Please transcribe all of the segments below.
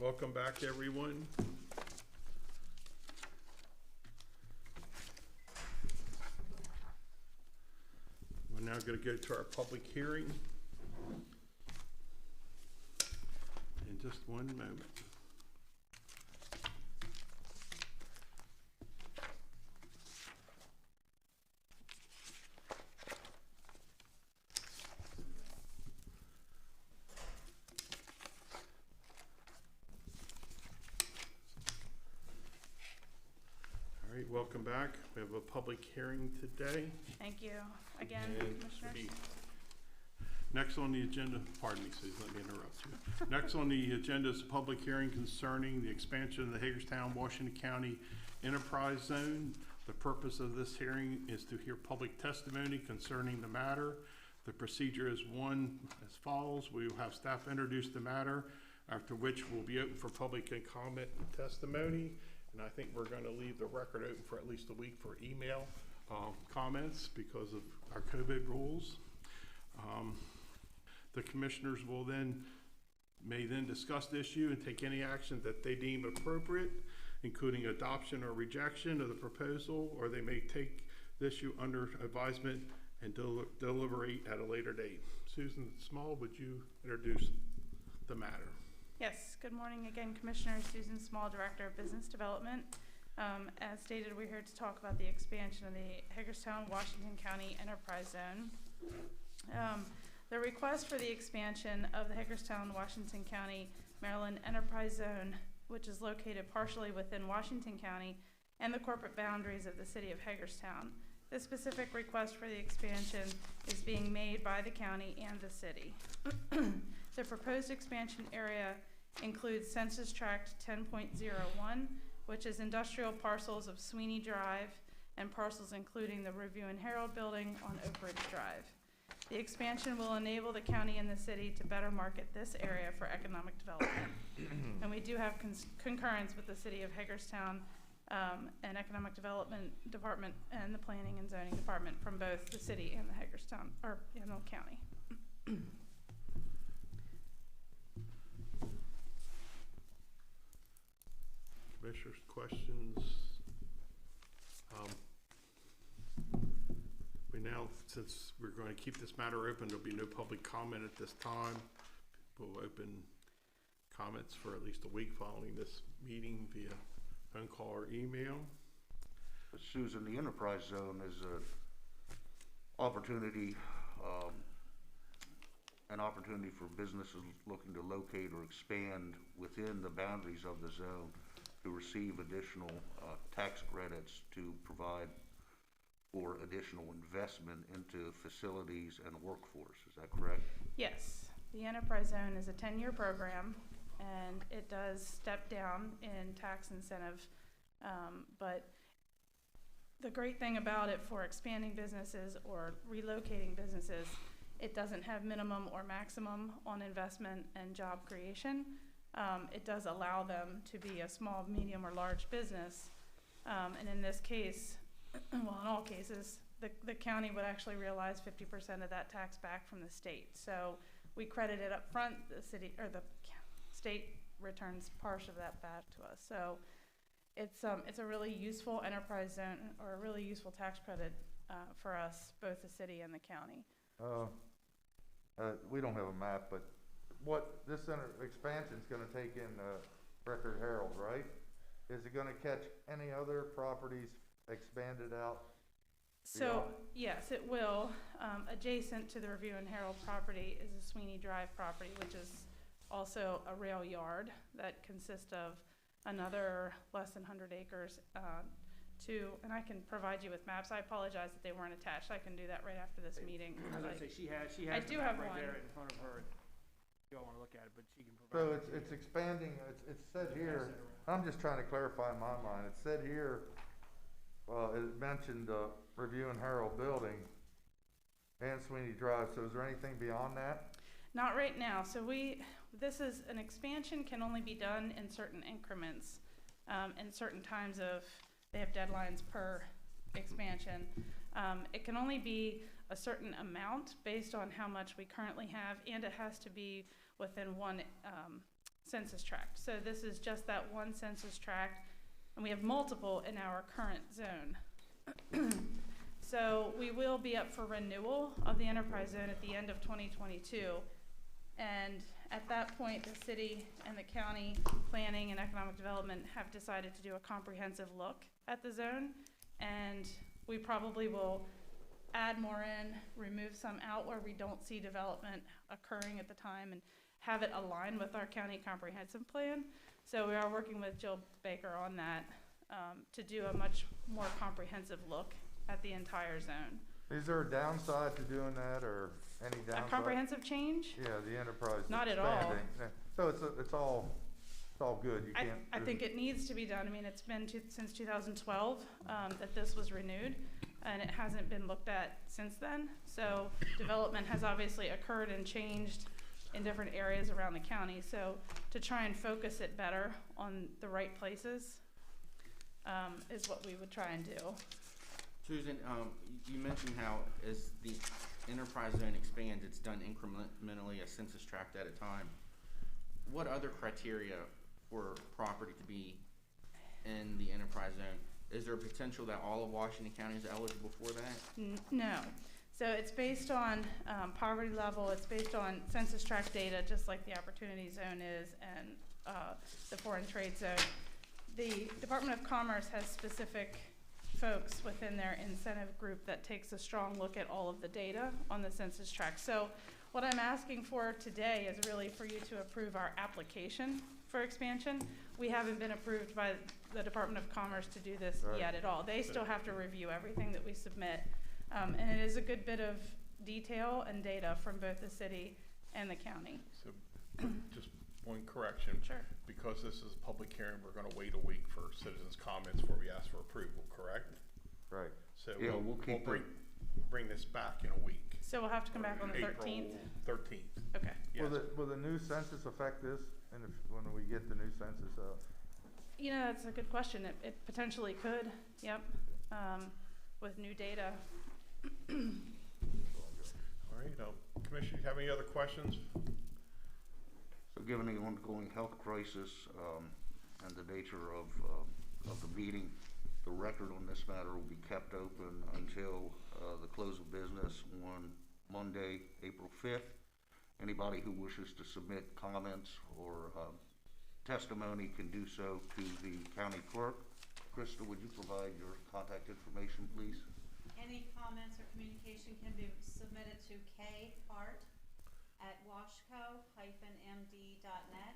Welcome back, everyone. We're now going to go to our public hearing in just one moment. All right, welcome back. We have a public hearing today. Thank you again, Commissioners. Next on the agenda, pardon me, Susan, let me interrupt you. Next on the agenda is a public hearing concerning the expansion of the Hagerstown, Washington County Enterprise Zone. The purpose of this hearing is to hear public testimony concerning the matter. The procedure is one as follows. We will have staff introduce the matter, after which we'll be open for public comment and testimony. And I think we're going to leave the record open for at least a week for email comments because of our COVID rules. The commissioners may then discuss the issue and take any action that they deem appropriate, including adoption or rejection of the proposal, or they may take the issue under advisement and deliberate at a later date. Susan Small, would you introduce the matter? Yes, good morning again, Commissioners. Susan Small, Director of Business Development. As stated, we're here to talk about the expansion of the Hagerstown, Washington County Enterprise Zone. The request for the expansion of the Hagerstown, Washington County, Maryland Enterprise Zone, which is located partially within Washington County and the corporate boundaries of the city of Hagerstown. This specific request for the expansion is being made by the county and the city. The proposed expansion area includes Census Tract 10.01, which is industrial parcels of Sweeney Drive and parcels including the Review and Herald building on Oak Ridge Drive. The expansion will enable the county and the city to better market this area for economic development. And we do have concurrence with the city of Hagerstown and Economic Development Department and the Planning and Zoning Department from both the city and the Hagerstown, or in the county. Commissioners, questions? Since we're going to keep this matter open, there'll be no public comment at this time. We'll open comments for at least a week following this meeting via phone call or email. Susan, the enterprise zone is an opportunity for businesses looking to locate or expand within the boundaries of the zone to receive additional tax credits to provide for additional investment into facilities and workforce. Is that correct? Yes. The Enterprise Zone is a 10-year program, and it does step down in tax incentive. But the great thing about it for expanding businesses or relocating businesses, it doesn't have minimum or maximum on investment and job creation. It does allow them to be a small, medium, or large business. And in this case, well, in all cases, the county would actually realize 50% of that tax back from the state. So we credit it up front, the city or the state returns part of that back to us. So it's a really useful enterprise zone or a really useful tax credit for us, both the city and the county. We don't have a map, but what this expansion is going to take in Record Herald, right? Is it going to catch any other properties expanded out? So yes, it will. Adjacent to the Review and Herald property is a Sweeney Drive property, which is also a rail yard that consists of another less than 100 acres and I can provide you with maps. I apologize that they weren't attached. I can do that right after this meeting. I was going to say she has I the do map have right one there in front of her. You don't want to look at it, but she can So provide it's expanding. It's said here. I'm just trying to clarify in my mind. It said here. It mentioned Review and Herald building and Sweeney Drive. So is there anything beyond that? Not right now. So this is an expansion can only be done in certain increments and certain times they have deadlines per expansion. It can only be a certain amount based on how much we currently have, and it has to be within one census tract. So this is just that one census tract, and we have multiple in our current zone. So we will be up for renewal of the enterprise zone at the end of 2022. And at that point, the city and the county planning and economic development have decided to do a comprehensive look at the zone. And we probably will add more in, remove some out where we don't see development occurring at the time, and have it align with our county comprehensive plan. So we are working with Jill Baker on that to do a much more comprehensive look at the entire zone. Is there a downside to doing that, or any downside? A comprehensive change? Yeah, the enterprise Not at all. expanding. Yeah. So it's all good, you can't. I think it needs to be done. I mean, it's been since 2012 that this was renewed, and it hasn't been looked at since then. So development has obviously occurred and changed in different areas around the county. So to try and focus it better on the right places is what we would try and do. Susan, you mentioned how as the enterprise zone expands, it's done incrementally, a census tract at a time. What other criteria for property to be in the enterprise zone? Is there a potential that all of Washington County is eligible for that? No. So it's based on poverty level, it's based on census tract data, just like the opportunity zone is, and the foreign trade zone. The Department of Commerce has specific folks within their incentive group that takes a strong look at all of the data on the census tract. So what I'm asking for today is really for you to approve our application for expansion. We haven't been approved by the Department of Commerce to do this yet at all. They still have to review everything that we submit. And it is a good bit of detail and data from both the city and the county. So just one correction. Sure. Because this is a public hearing, we're gonna wait a week for citizens' comments before we ask for approval, correct? Right. So Yeah, we'll keep bring this back in a week. So we'll have to come back on the April 13th? 13th. Okay. Yes. Will the new census affect this, and when we get the new census out? You know, that's a good question. It potentially could, yep, with new data. All right, Commissioner, you have any other questions? So given the ongoing health crisis and the nature of the meeting, the record on this matter will be kept open until the close of business on Monday, April 5th. Anybody who wishes to submit comments or testimony can do so to the county clerk. Krista, would you provide your contact information, please? Any comments or communication can be submitted to khart@washco-md.net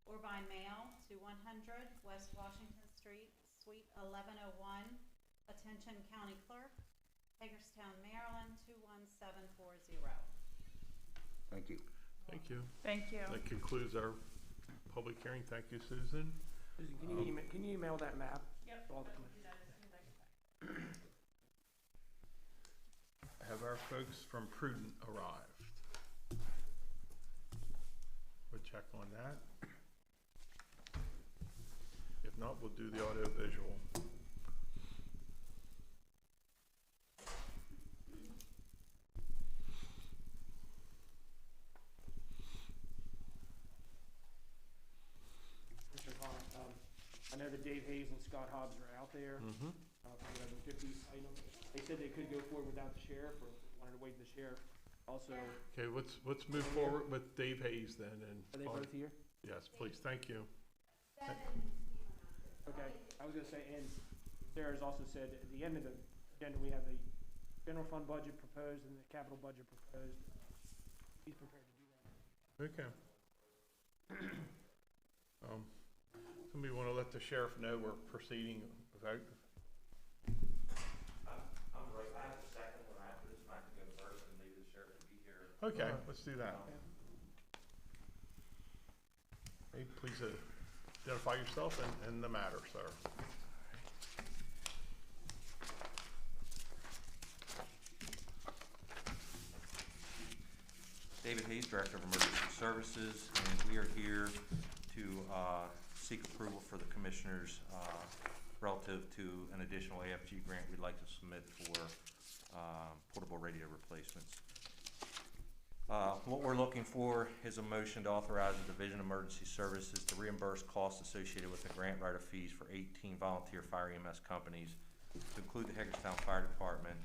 or by mail to 100 West Washington Street, Suite 1101, attention County Clerk, Hagerstown, Maryland 21740. Thank you. Thank you. Thank you. That concludes our public hearing. Thank you, Susan. Susan, can you email that map? Yep. to all the Have our folks from Prudent arrived? We'll check on that. If not, we'll do the audio visual. Mr. Connor, I know that Dave Hayes and Scott Hobbs are out there. Mm-hmm. For the 50 item. They said they could go forward without the sheriff, or wanted to wait the sheriff. Also, Okay, let's move forward with Dave Hayes then. And are they both here? yes, please. Thank you. Okay, I was gonna say, and Sarah's also said at the end of the agenda, we have the general fund budget proposed and the capital budget proposed. He's prepared to do that. Okay. Somebody want to let the sheriff know we're proceeding without? I'm right. I have the second one after this, and I can go first, and maybe the sheriff will be here. Okay, let's do that. Hey, please identify yourself and the matter, sir. David Hayes, Director of Emergency Services, and we are here to seek approval for the commissioners relative to an additional AFG grant we'd like to submit for portable radio replacements. What we're looking for is a motion to authorize the Division of Emergency Services to reimburse costs associated with the grant writer fees for 18 volunteer fire EMS companies, to include the Hagerstown Fire Department,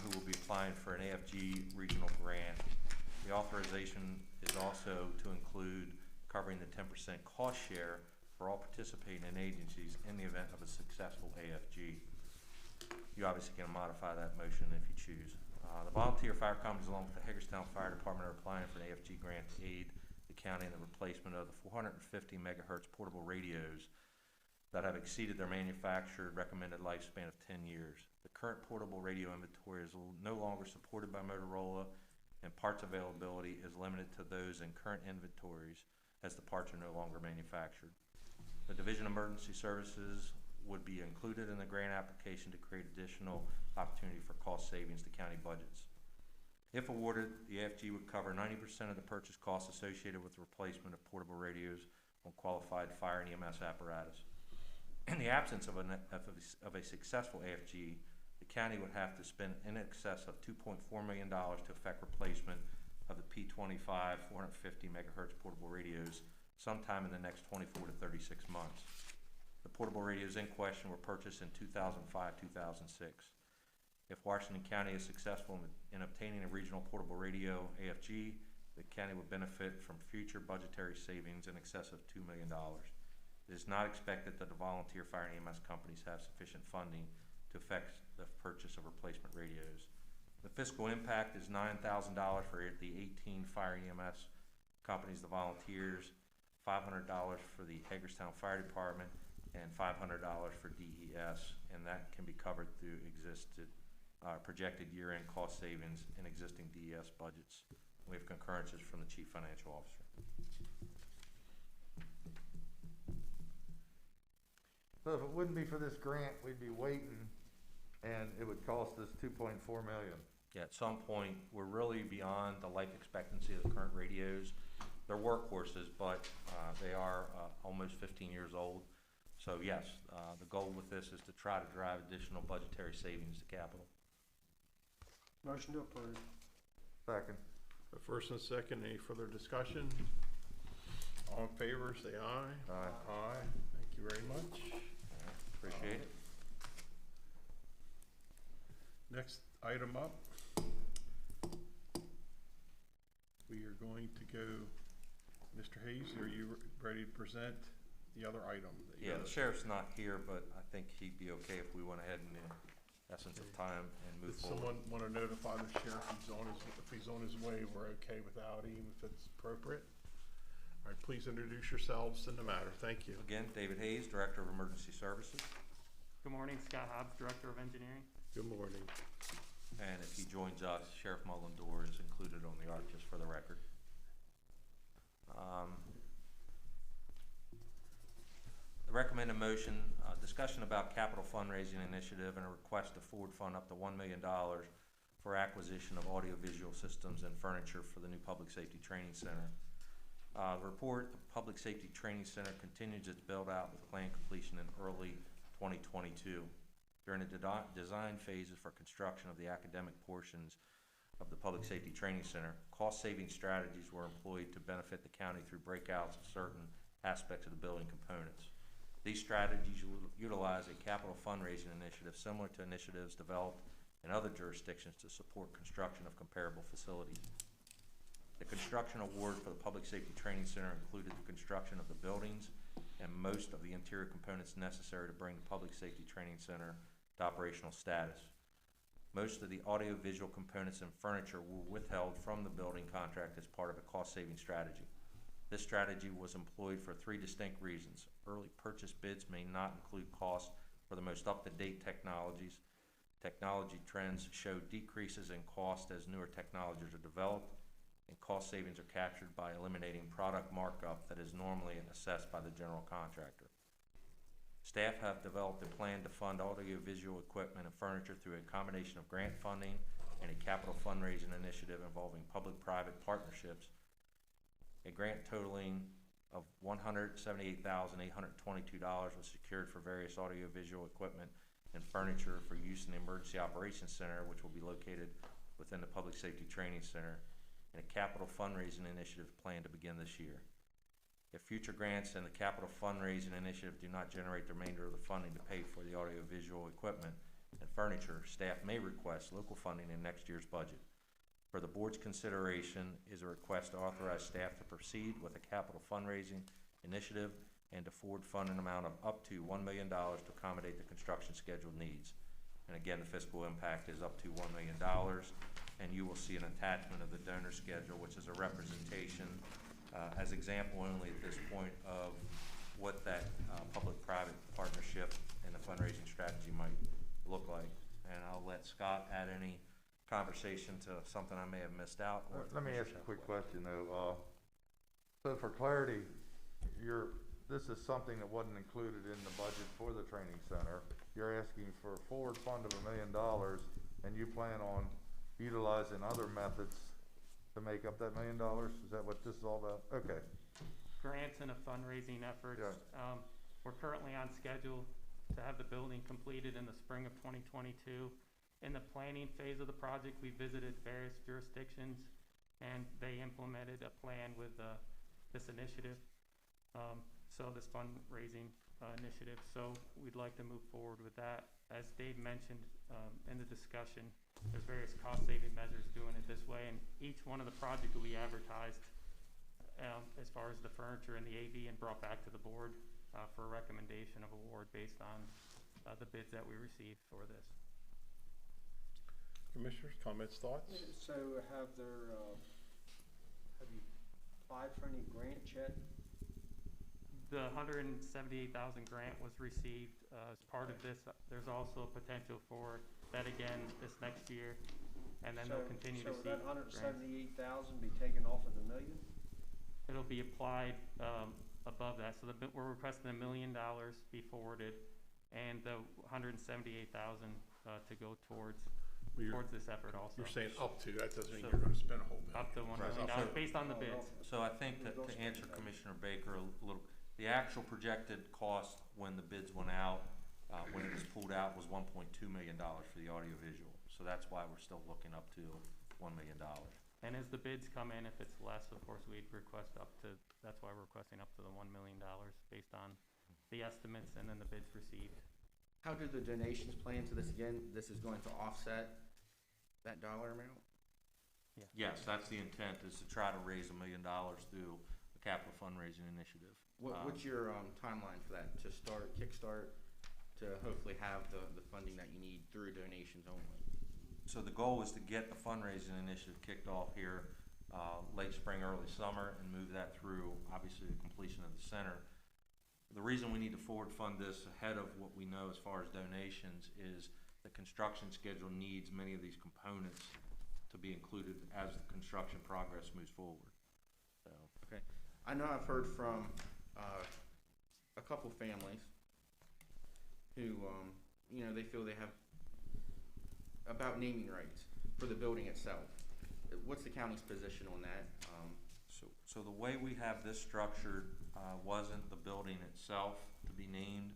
who will be applying for an AFG regional grant. The authorization is also to include covering the 10% cost share for all participating agencies in the event of a successful AFG. You obviously can modify that motion if you choose. The volunteer fire companies, along with the Hagerstown Fire Department, are applying for an AFG grant to aid the county in the replacement of the 450 megahertz portable radios that have exceeded their manufactured recommended lifespan of 10 years. The current portable radio inventory is no longer supported by Motorola, and parts availability is limited to those in current inventories, as the parts are no longer manufactured. The Division of Emergency Services would be included in the grant application to create additional opportunity for cost savings to county budgets. If awarded, the AFG would cover 90% of the purchase costs associated with the replacement of portable radios on qualified fire and EMS apparatus. In the absence of a successful AFG, the county would have to spend in excess of $2.4 million to effect replacement of the P25 450 megahertz portable radios sometime in the next 24 to 36 months. The portable radios in question were purchased in 2005-2006. If Washington County is successful in obtaining a regional portable radio AFG, the county would benefit from future budgetary savings in excess of $2 million. It is not expected that the volunteer fire and EMS companies have sufficient funding to effect the purchase of replacement radios. The fiscal impact is $9,000 for the 18 fire and EMS companies, the volunteers, $500 for the Hagerstown Fire Department, and $500 for DES, and that can be covered through projected year-end cost savings in existing DES budgets. We have concurrences from the Chief Financial Officer. So if it wouldn't be for this grant, we'd be waiting, and it would cost us $2.4 million. Yeah, at some point, we're really beyond the life expectancy of the current radios. They're workhorses, but they are almost 15 years old. So yes, the goal with this is to try to drive additional budgetary savings to capital. Motion to approve. Second. The first and second, any further discussion? All in favor, say aye. Aye. Aye. Thank you very much. Appreciate it. Next item up. We are going to go, Mr. Hayes, are you ready to present the other item? Yeah, the sheriff's not here, but I think he'd be okay if we went ahead and, in essence of time, and move Does forward. someone want to notify the sheriff if he's on his way, we're okay without him, if it's appropriate? All right, please introduce yourselves in the matter. Thank you. Again, David Hayes, Director of Emergency Services. Good morning, Scott Hobbs, Director of Engineering. Good morning. And if he joins us, Sheriff Mullendore is included on the ARC, just for the record. The recommended motion, discussion about capital fundraising initiative and a request to forward fund up to $1 million for acquisition of audiovisual systems and furniture for the new Public Safety Training Center. The report, the Public Safety Training Center continues its build-out with planned completion in early 2022. During the design phases for construction of the academic portions of the Public Safety Training Center, cost-saving strategies were employed to benefit the county through breakouts of certain aspects of the building components. These strategies utilize a capital fundraising initiative similar to initiatives developed in other jurisdictions to support construction of comparable facilities. The construction award for the Public Safety Training Center included the construction of the buildings and most of the interior components necessary to bring the Public Safety Training Center to operational status. Most of the audiovisual components and furniture were withheld from the building contract as part of a cost-saving strategy. This strategy was employed for three distinct reasons. Early purchase bids may not include costs for the most up-to-date technologies. Technology trends show decreases in cost as newer technologies are developed, and cost savings are captured by eliminating product markup that is normally assessed by the general contractor. Staff have developed a plan to fund audiovisual equipment and furniture through a combination of grant funding and a capital fundraising initiative involving public-private partnerships. A grant totaling of $178,822 was secured for various audiovisual equipment and furniture for use in the Emergency Operations Center, which will be located within the Public Safety Training Center, and a capital fundraising initiative planned to begin this year. If future grants and the capital fundraising initiative do not generate the remainder of the funding to pay for the audiovisual equipment and furniture, staff may request local funding in next year's budget. For the board's consideration is a request to authorize staff to proceed with a capital fundraising initiative and to forward fund an amount of up to $1 million to accommodate the construction schedule needs. And again, the fiscal impact is up to $1 million, and you will see an attachment of the donor schedule, which is a representation, as example only at this point, of what that public-private partnership and the fundraising strategy might look like. And I'll let Scott add any conversation to something I may have missed out. Or Let me ask you a quick question though. So for clarity, this is something that wasn't included in the budget for the training center. You're asking for a forward fund of $1 million, and you plan on utilizing other methods to make up that $1 million? Is that what this is all about? Okay. Grants and a fundraising effort. Yeah. We're currently on schedule to have the building completed in the spring of 2022. In the planning phase of the project, we visited various jurisdictions, and they implemented a plan with this initiative. This fundraising initiative. So we'd like to move forward with that. As Dave mentioned in the discussion, there's various cost-saving measures doing it this way, and each one of the projects will be advertised as far as the furniture and the AV and brought back to the board for a recommendation of award based on the bids that we received for this. Commissioners, comments, thoughts? So have you applied for any grants yet? The $178,000 grant was received as part of this. There's also a potential for that again this next year, and then they'll continue to see. So that $178,000 be taken off of the $1 million? It'll be applied above that. So we're requesting $1 million be forwarded, and the $178,000 to go towards this effort also. You're saying up to, that doesn't mean you're gonna spend a whole $1 million. Up to $1 million based on the bids. So I think that to answer Commissioner Baker a little, the actual projected cost when the bids went out, when it was pulled out, was $1.2 million for the audiovisual. So that's why we're still looking up to $1 million. And as the bids come in, if it's less, of course, we'd request up to, that's why we're requesting up to the $1 million based on the estimates and then the bids received. How do the donations play into this? Again, this is going to offset that dollar amount? Yeah. Yes, that's the intent, is to try to raise $1 million through a capital fundraising initiative. What's your timeline for that, to kickstart, to hopefully have the funding that you need through donations only? So the goal is to get the fundraising initiative kicked off here late spring, early summer, and move that through, obviously, the completion of the center. The reason we need to forward fund this ahead of what we know as far as donations is the construction schedule needs many of these components to be included as the construction progress moves forward. So. Okay. I know I've heard from a couple families who, they feel they have about naming rights for the building itself. What's the county's position on that? So the way we have this structured wasn't the building itself to be named,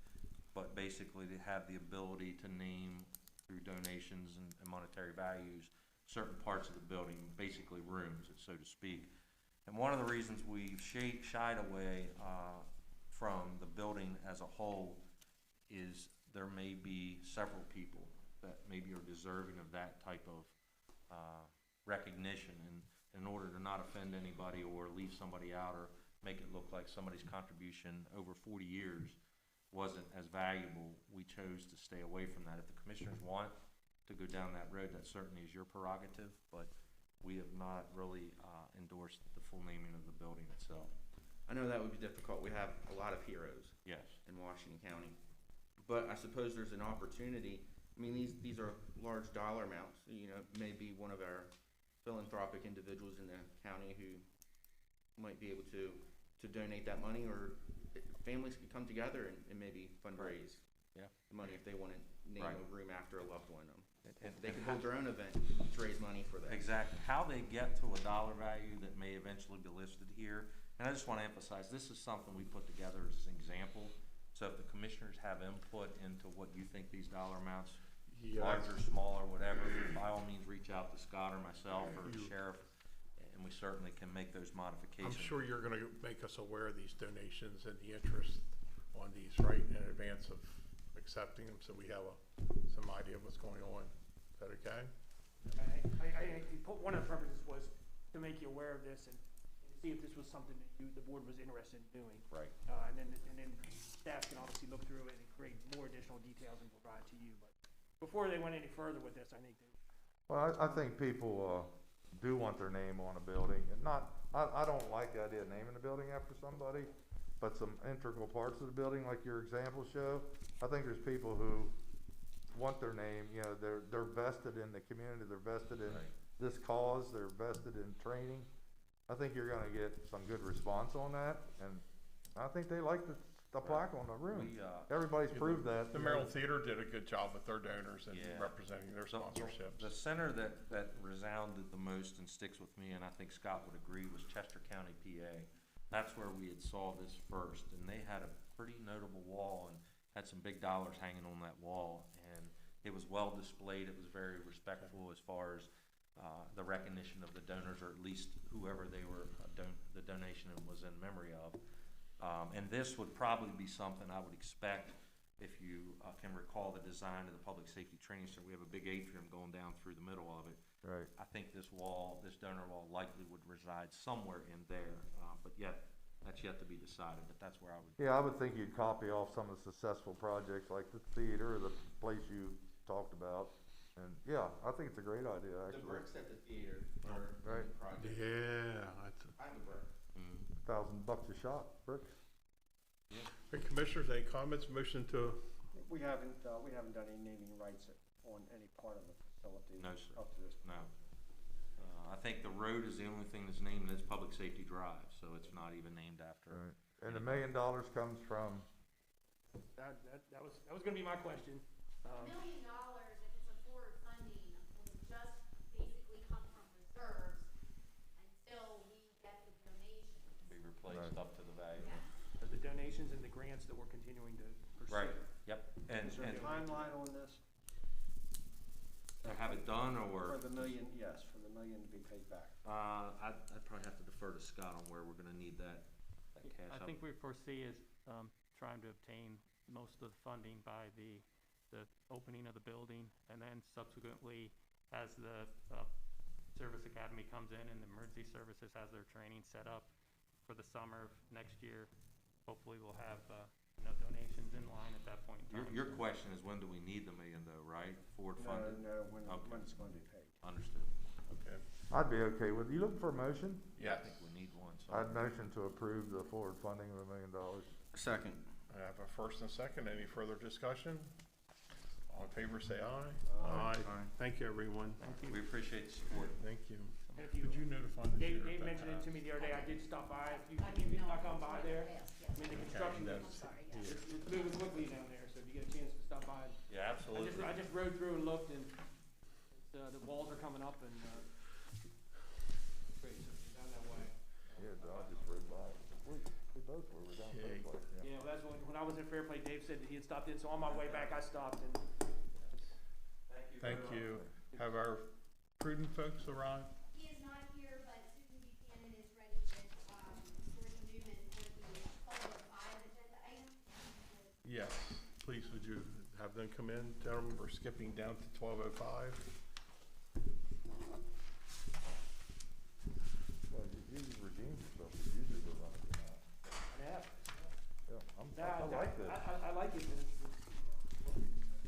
but basically to have the ability to name through donations and monetary values certain parts of the building, basically rooms, so to speak. And one of the reasons we've shied away from the building as a whole is there may be several people that maybe are deserving of that type of recognition, and in order to not offend anybody or leave somebody out or make it look like somebody's contribution over 40 years wasn't as valuable, we chose to stay away from that. If the commissioners want to go down that road, that certainly is your prerogative, but we have not really endorsed the full naming of the building itself. I know that would be difficult. We have a lot of heroes Yes. in Washington County, but I suppose there's an opportunity. I mean, these are large dollar amounts. Maybe one of our philanthropic individuals in the county who might be able to donate that money, or families could come together and maybe fundraise the money if they want to name a room after a loved one. They can hold their own event to raise money for that. Exactly. How they get to a dollar value that may eventually be listed here, and I just want to emphasize, this is something we put together as an example. So if the commissioners have input into what you think these dollar amounts, larger, smaller, whatever, by all means reach out to Scott or myself or the sheriff and we certainly can make those modifications. I'm sure you're gonna make us aware of these donations and the interest on these, right, in advance of accepting them, so we have some idea of what's going on. Is that okay? One of the purposes was to make you aware of this and see if this was something that the board was interested in doing. Right. And then staff can obviously look through it and create more additional details and provide to you. But before they went any further with this, I think they. Well, I think people, do want their name on a building, and I don't like the idea of naming the building after somebody, but some integral parts of the building, like your example show, I think there's people who want their name, you know, they're vested in the community, they're vested in this cause, they're vested in training. I think you're gonna get some good response on that, and I think they like the plaque on the room. Everybody's proved that. The Maryland Theater did a good job with their donors and Yeah. representing their sponsorships. The center that resounded the most and sticks with me, and I think Scott would agree, was Chester County, PA. That's where we had saw this first, and they had a pretty notable wall and had some big dollars hanging on that wall, and it was well displayed. It was very respectful as far as the recognition of the donors, or at least whoever they were, the donation was in memory of. And this would probably be something I would expect, if you can recall the design of the Public Safety Training Center. We have a big atrium going down through the middle of it. Right. I think this wall, this donor wall, likely would reside somewhere in there, but that's yet to be decided, but that's where I would. Yeah, I would think you'd copy off some of the successful projects like the theater or the place you talked about. And yeah, I think it's a great idea, The actually. bricks at the theater are Right. the project. Yeah. I'm a brick. $1,000 a shot, bricks. Hey, Commissioners, any comments, motion to, We haven't done any naming rights on any part of the facility. No, sir. Up to this point. No. I think the road is the only thing that's named as Public Safety Drive, so it's not even named after. Right. And $1 million comes from, That was gonna be my question. $1 million, if it's a forward funding, will just basically come from reserves until we get the donation. Be replaced Right. up to the value. Of the donations and the grants that we're continuing to pursue. Right, yep, and Is there a timeline on this? to have it done, or? For the million, yes, for the million to be paid back. I'd probably have to defer to Scott on where we're gonna need that cash I up. think we foresee is trying to obtain most of the funding by the opening of the building, and then subsequently, as the Service Academy comes in and the emergency services has their training set up for the summer of next year, hopefully we'll have donations in line at that point in time. Your question is, when do we need the million though, right? Forward funded? No, when Okay. it's going to be paid. Understood. okay, I'd be okay with, you looking for a motion? I yes. think we need one, so. I'd motion to approve the forward funding of $1 million. Second. I have a first and a second. Any further discussion? All in favor, say aye. Aye. Thank you, everyone. We appreciate the support. Thank you. And if you, Could you notify the Dave sheriff that mentioned it to me the other day, I did stop by, if I come by there, I mean, the construction, that's- it's moving quickly down there, so if you get a chance to stop by. Yeah, absolutely. I just rode through and looked, and the walls are coming up, and, great, so down that way. Yeah, I just rode by. We both were, we're down Okay. Fairplay. Yeah, well, that's when I was in Fairplay, Dave said that he had stopped in, so on my way back, I stopped, and Thank you. Have our prudent folks arrived? He is not here, but Susan Buchanan is ready with, George Newman for the 1205 agenda item. Yes. Please, would you have them come in, gentlemen? We're skipping down to 12:05. Well, you redeemed yourself, you usually go on it now. yeah. Yeah, I like this. I like it, but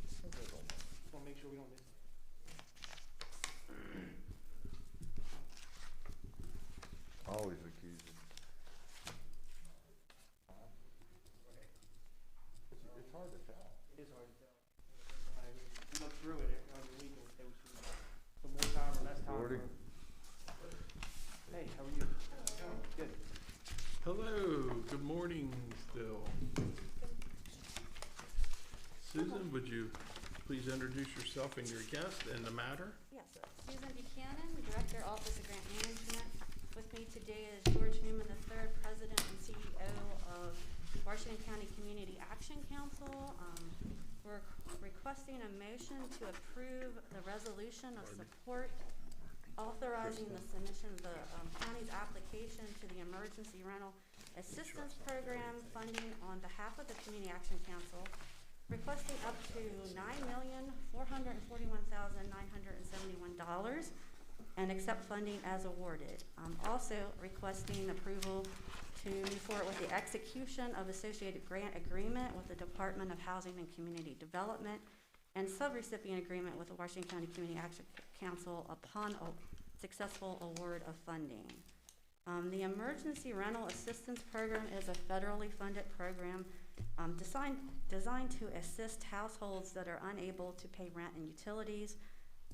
just wanna make sure we don't miss it. Always accusing. It's hard to tell. It is hard to tell. We looked through it every week, and there was some more time or less time. Gordy? Hey, how are you? Good. Hello, good morning still. Susan, would you please introduce yourself and your guest and the matter? Yes, Susan Buchanan, Director, Office of Grant Management. With me today is George Newman III, President and CEO of Washington County Community Action Council. We're requesting a motion to approve the resolution of support authorizing the submission of the county's application to the Emergency Rental Assistance Program funding on behalf of the Community Action Council, requesting up to $9,441,971 and accept funding as awarded. Also requesting approval to move forward with the execution of associated grant agreement with the Department of Housing and Community Development and subrecipient agreement with the Washington County Community Action Council upon a successful award of funding. The Emergency Rental Assistance Program is a federally funded program designed to assist households that are unable to pay rent and utilities.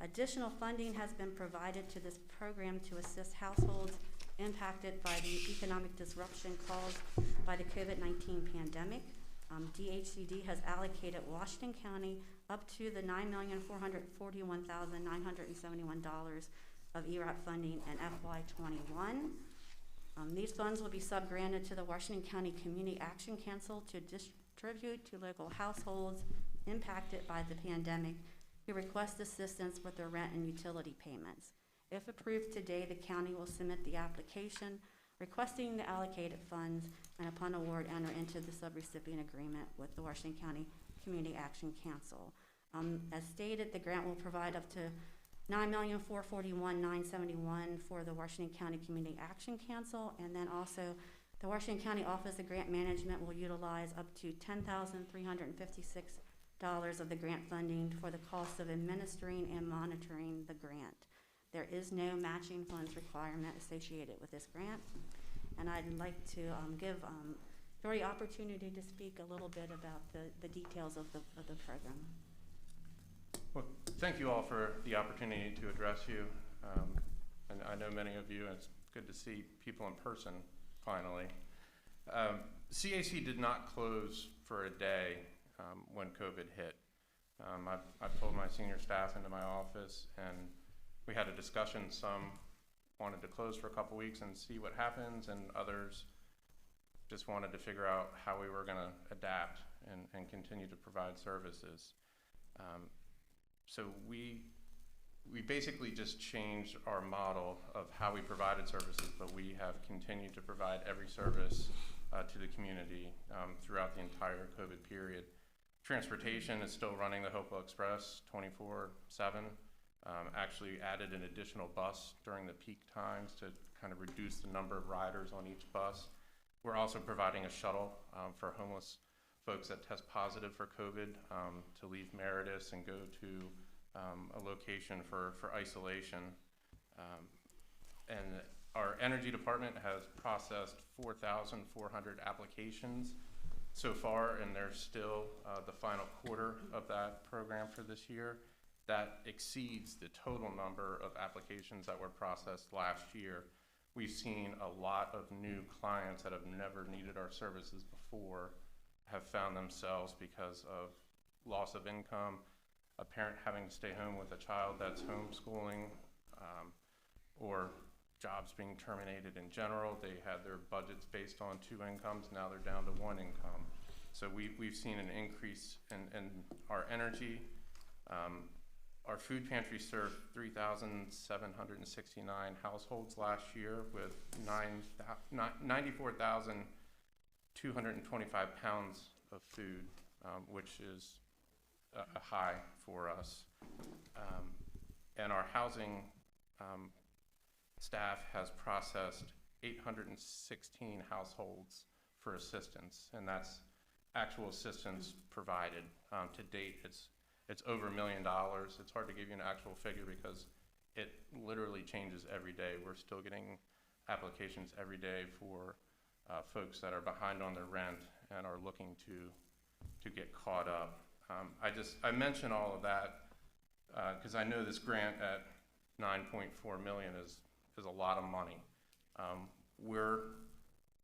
Additional funding has been provided to this program to assist households impacted by the economic disruption caused by the COVID-19 pandemic. DHCD has allocated Washington County up to the $9,441,971 of ERAP funding in FY21. These funds will be sub-granted to the Washington County Community Action Council to distribute to local households impacted by the pandemic who request assistance with their rent and utility payments. If approved today, the county will submit the application requesting the allocated funds, and upon award, enter into the subrecipient agreement with the Washington County Community Action Council. As stated, the grant will provide up to $9,441,971 for the Washington County Community Action Council, and then also the Washington County Office of Grant Management will utilize up to $10,356 of the grant funding for the cost of administering and monitoring the grant. There is no matching funds requirement associated with this grant, and I'd like to give Dory the opportunity to speak a little bit about the details of the program. Well, thank you all for the opportunity to address you. And I know many of you, and it's good to see people in person finally. CAC did not close for a day when COVID hit. I pulled my senior staff into my office and we had a discussion. Some wanted to close for a couple weeks and see what happens, and others just wanted to figure out how we were going to adapt and continue to provide services. So we basically just changed our model of how we provided services, but we have continued to provide every service to the community throughout the entire COVID period. Transportation is still running the Hopewell Express 24/7. Actually added an additional bus during the peak times to kind of reduce the number of riders on each bus. We're also providing a shuttle for homeless folks that test positive for COVID to leave Meredith and go to a location for isolation. And our energy department has processed 4,400 applications so far, and there's still the final quarter of that program for this year. That exceeds the total number of applications that were processed last year. We've seen a lot of new clients that have never needed our services before have found themselves because of loss of income, a parent having to stay home with a child that's homeschooling, or jobs being terminated in general. They had their budgets based on 2 incomes, now they're down to 1 income. So we've seen an increase in our energy. Our food pantry served 3,769 households last year with 94,225 pounds of food, which is a high for us. And our housing staff has processed 816 households for assistance, and that's actual assistance provided. To date, it's over $1 million. It's hard to give you an actual figure because it literally changes every day. We're still getting applications every day for folks that are behind on their rent and are looking to get caught up. I mention all of that because I know this grant at $9.4 million is a lot of money. We're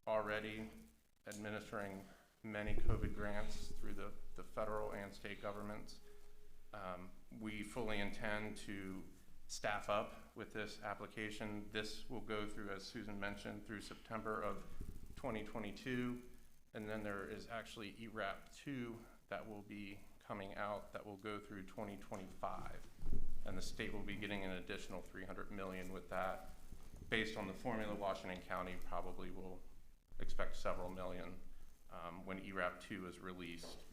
already administering many COVID grants through the federal and state governments. We fully intend to staff up with this application. This will go through, as Susan mentioned, through September of 2022, and then there is actually ERAP 2 that will be coming out that will go through 2025. and the state will be getting an additional 300 million with that. Based on the formula, Washington County probably will expect several million when ERAP 2 is released.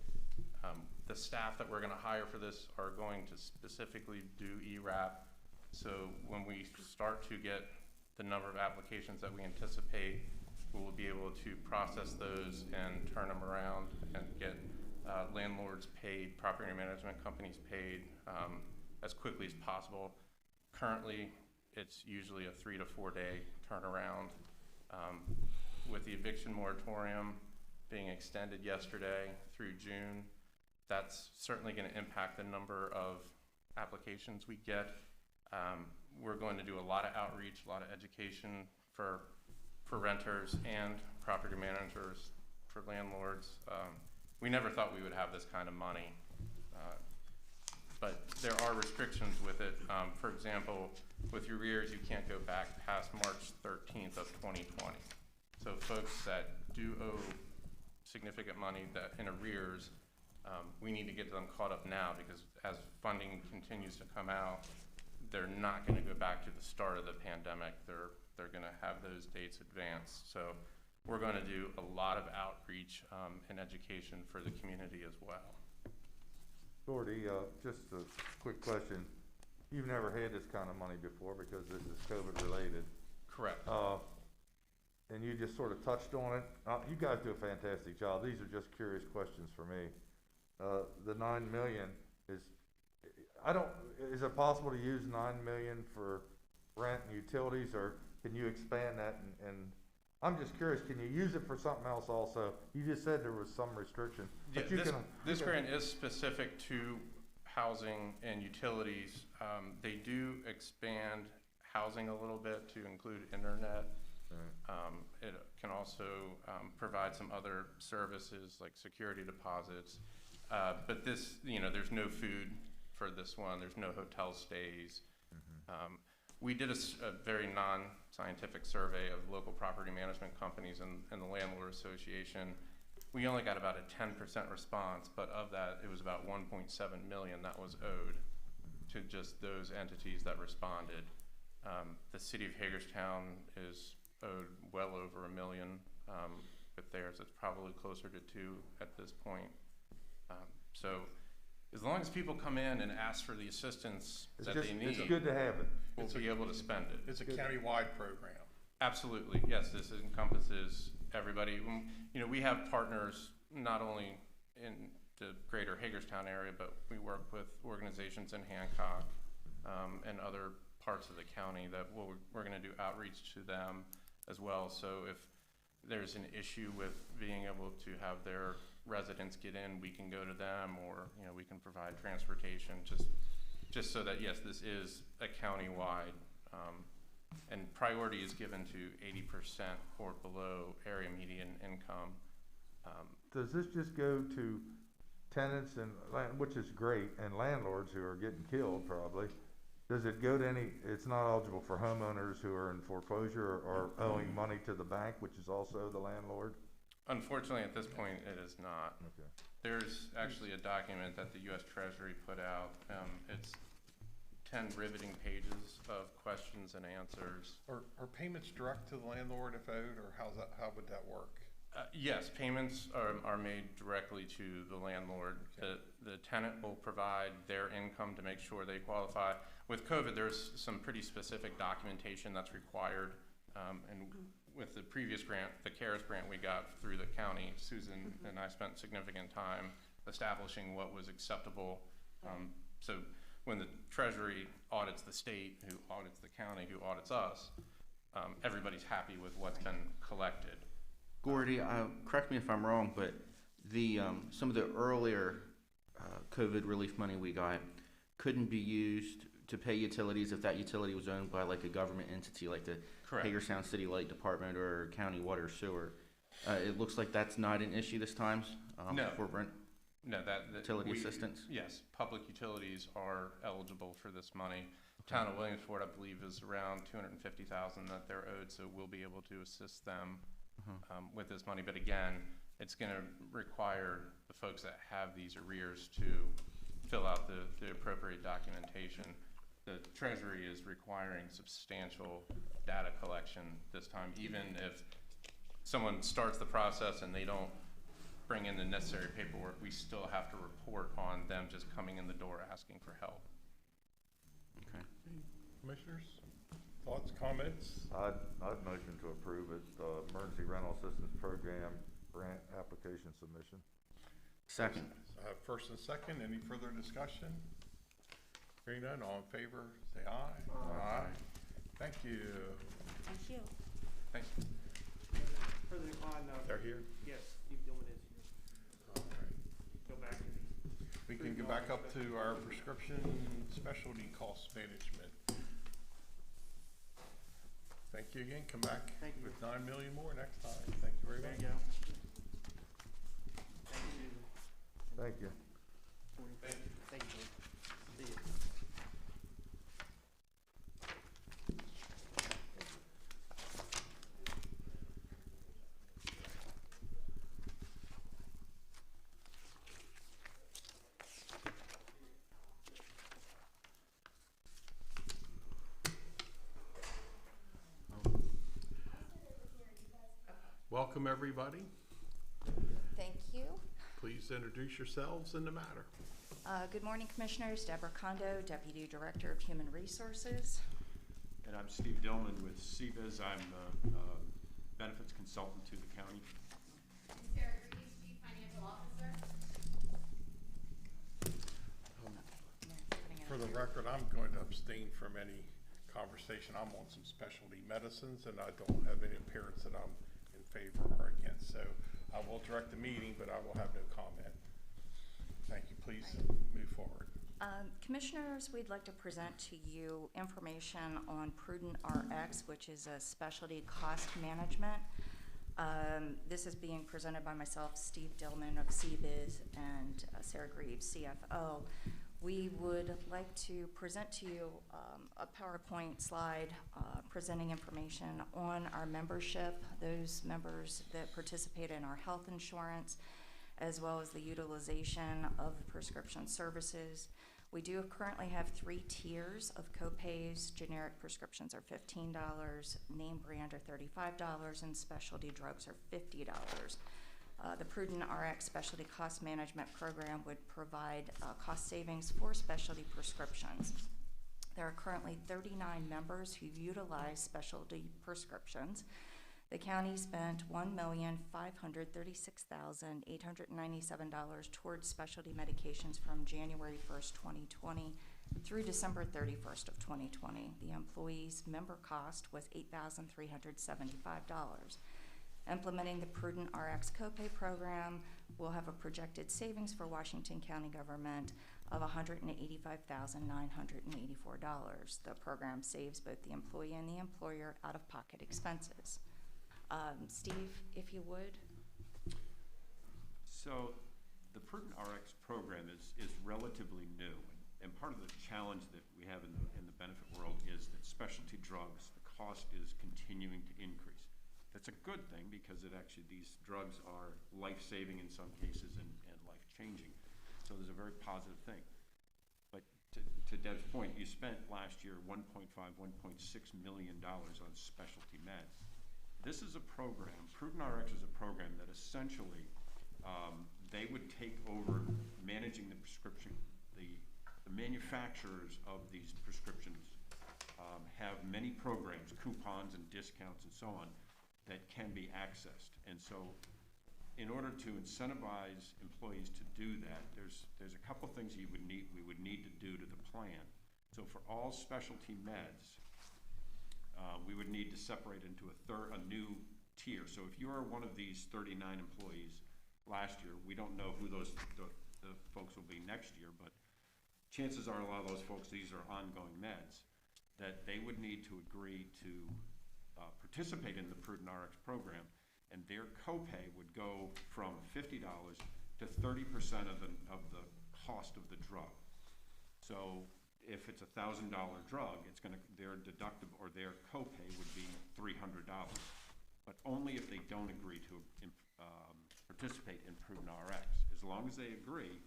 The staff that we're going to hire for this are going to specifically do ERAP. So when we start to get the number of applications that we anticipate, we will be able to process those and turn them around and get landlords paid, property management companies paid as quickly as possible. Currently, it's usually a 3 to 4 day turnaround. With the eviction moratorium being extended yesterday through June, that's certainly going to impact the number of applications we get. We're going to do a lot of outreach, a lot of education for renters and property managers, for landlords. We never thought we would have this kind of money, but there are restrictions with it. For example, with your arrears, you can't go back past March 13th of 2020. So folks that do owe significant money that in arrears, we need to get them caught up now, because as funding continues to come out, they're not going to go back to the start of the pandemic. They're going to have those dates advanced. So we're going to do a lot of outreach and education for the community as well. Gordy, just a quick question. You've never had this kind of money before because this is COVID related. Correct. And you just sort of touched on it. You guys do a fantastic job. These are just curious questions for me. The 9 million is, is it possible to use 9 million for rent and utilities, or can you expand that? And I'm just curious, can you use it for something else also? You just said there was some restriction. Yeah, But this grant is specific to housing and utilities. They do expand housing a little bit to include internet. It can also provide some other services like security deposits. But this, there's no food for this one. There's no hotel stays. We did a very non-scientific survey of local property management companies and the Landlord Association. We only got about a 10% response, but of that, it was about 1.7 million that was owed to just those entities that responded. The city of Hagerstown is owed well over $1 million. With theirs, it's probably closer to 2 at this point. So as long as people come in and ask for the assistance they need, it's good to have it. We'll be able to spend it. It's a county-wide program. Absolutely, yes, this encompasses everybody. We have partners not only in the greater Hagerstown area, but we work with organizations in Hancock and other parts of the county that we're going to do outreach to them as well. So if there's an issue with being able to have their residents get in, we can go to them, or we can provide transportation, just so that, yes, this is a county-wide, and priority is given to 80% or below area median income. Does this just go to tenants and which is great, and landlords who are getting killed probably? Does it go to it's not eligible for homeowners who are in foreclosure or owing money to the bank, which is also the landlord? Unfortunately, at this point, it is not. Okay. There's actually a document that the U.S. Treasury put out. It's 10 riveting pages of questions and answers. Are payments direct to the landlord if owed, or how would that work? Yes, payments are made directly to the landlord. Okay. The tenant will provide their income to make sure they qualify. With COVID, there's some pretty specific documentation that's required, and with the previous grant, the CARES grant we got through the county, Susan and I spent significant time establishing what was acceptable. So when the Treasury audits the state, who audits the county, who audits us, everybody's happy with what's been collected. Gordy, correct me if I'm wrong, but the some of the earlier COVID relief money we got couldn't be used to pay utilities if that utility was owned by like a government entity, like the Correct. Hagerstown City Light Department or County Water Sewer. It looks like that's not an issue this time. No. For rent. No, utility assistance. Yes, public utilities are eligible for this money. Okay. Town of Williamsport, I believe, is around $250,000 that they're owed, so we'll be able to assist them with this money. But again, it's going to require the folks that have these arrears to fill out the appropriate documentation. the Treasury is requiring substantial data collection this time, even if someone starts the process and they don't bring in the necessary paperwork, we still have to report on them just coming in the door asking for help. Okay. Commissioners, thoughts, comments? I'd motion to approve it, Emergency Rental Assistance Program grant application submission. Second. First and second, any further discussion? Hearing none, all in favor, say aye. Aye. Thank you. Thank you. Thank you. Further decline, They're here? yes, Steve Dillman is here. All right. Go back to the. We can go back up to our prescription specialty cost management. Thank you again, come back Thank you. with 9 million more next time. Thank you very There much. you go. Thank you, Susan. Thank you. Thank you. See you. Welcome, everybody. Thank you. Please introduce yourselves and the matter. Good morning, Commissioners. Deborah Kondo, Deputy Director of Human Resources. And I'm Steve Dillman with CBIZ. I'm a benefits consultant to the county. Sarah Greaves, Chief Financial Officer. For the record, I'm going to abstain from any conversation. I'm on some specialty medicines, and I don't have any appearance that I'm in favor or against. So I will direct the meeting, but I will have no comment. Thank you. Please move forward. Commissioners, we'd like to present to you information on Prudent RX, which is a specialty cost management. This is being presented by myself, Steve Dillman of CBIZ, and Sarah Greaves, CFO. We would like to present to you a PowerPoint slide presenting information on our membership, those members that participate in our health insurance, as well as the utilization of prescription services. We do currently have 3 tiers of copays. Generic prescriptions are $15, name brand are $35, and specialty drugs are $50. The Prudent RX Specialty Cost Management Program would provide cost savings for specialty prescriptions. There are currently 39 members who utilize specialty prescriptions. The county spent $1,536,897 towards specialty medications from January 1st, 2020 through December 31st of 2020. The employee's member cost was $8,375. Implementing the Prudent RX copay program will have a projected savings for Washington County government of $185,984. The program saves both the employee and the employer out-of-pocket expenses. Steve, if you would. So the Prudent RX program is relatively new, and part of the challenge that we have in the benefit world is that specialty drugs, the cost is continuing to increase. That's a good thing because these drugs are life-saving in some cases and life-changing. So there's a very positive thing. But to Deb's point, you spent last year $1.6 million on specialty meds. This is a program, Prudent RX is a program that essentially they would take over managing the prescription. The manufacturers of these prescriptions have many programs, coupons and discounts and so on, that can be accessed. And so in order to incentivize employees to do that, there's a couple things we would need to do to the plan. So for all specialty meds, we would need to separate into a new tier. So if you are one of these 39 employees last year, we don't know who the folks will be next year, but chances are a lot of those folks, these are ongoing meds, that they would need to agree to participate in the Prudent RX program, and their copay would go from $50 to 30% of the cost of the drug. So if it's a $1,000 drug, their deductible or their copay would be $300, but only if they don't agree to participate in Prudent RX. As long as they agree,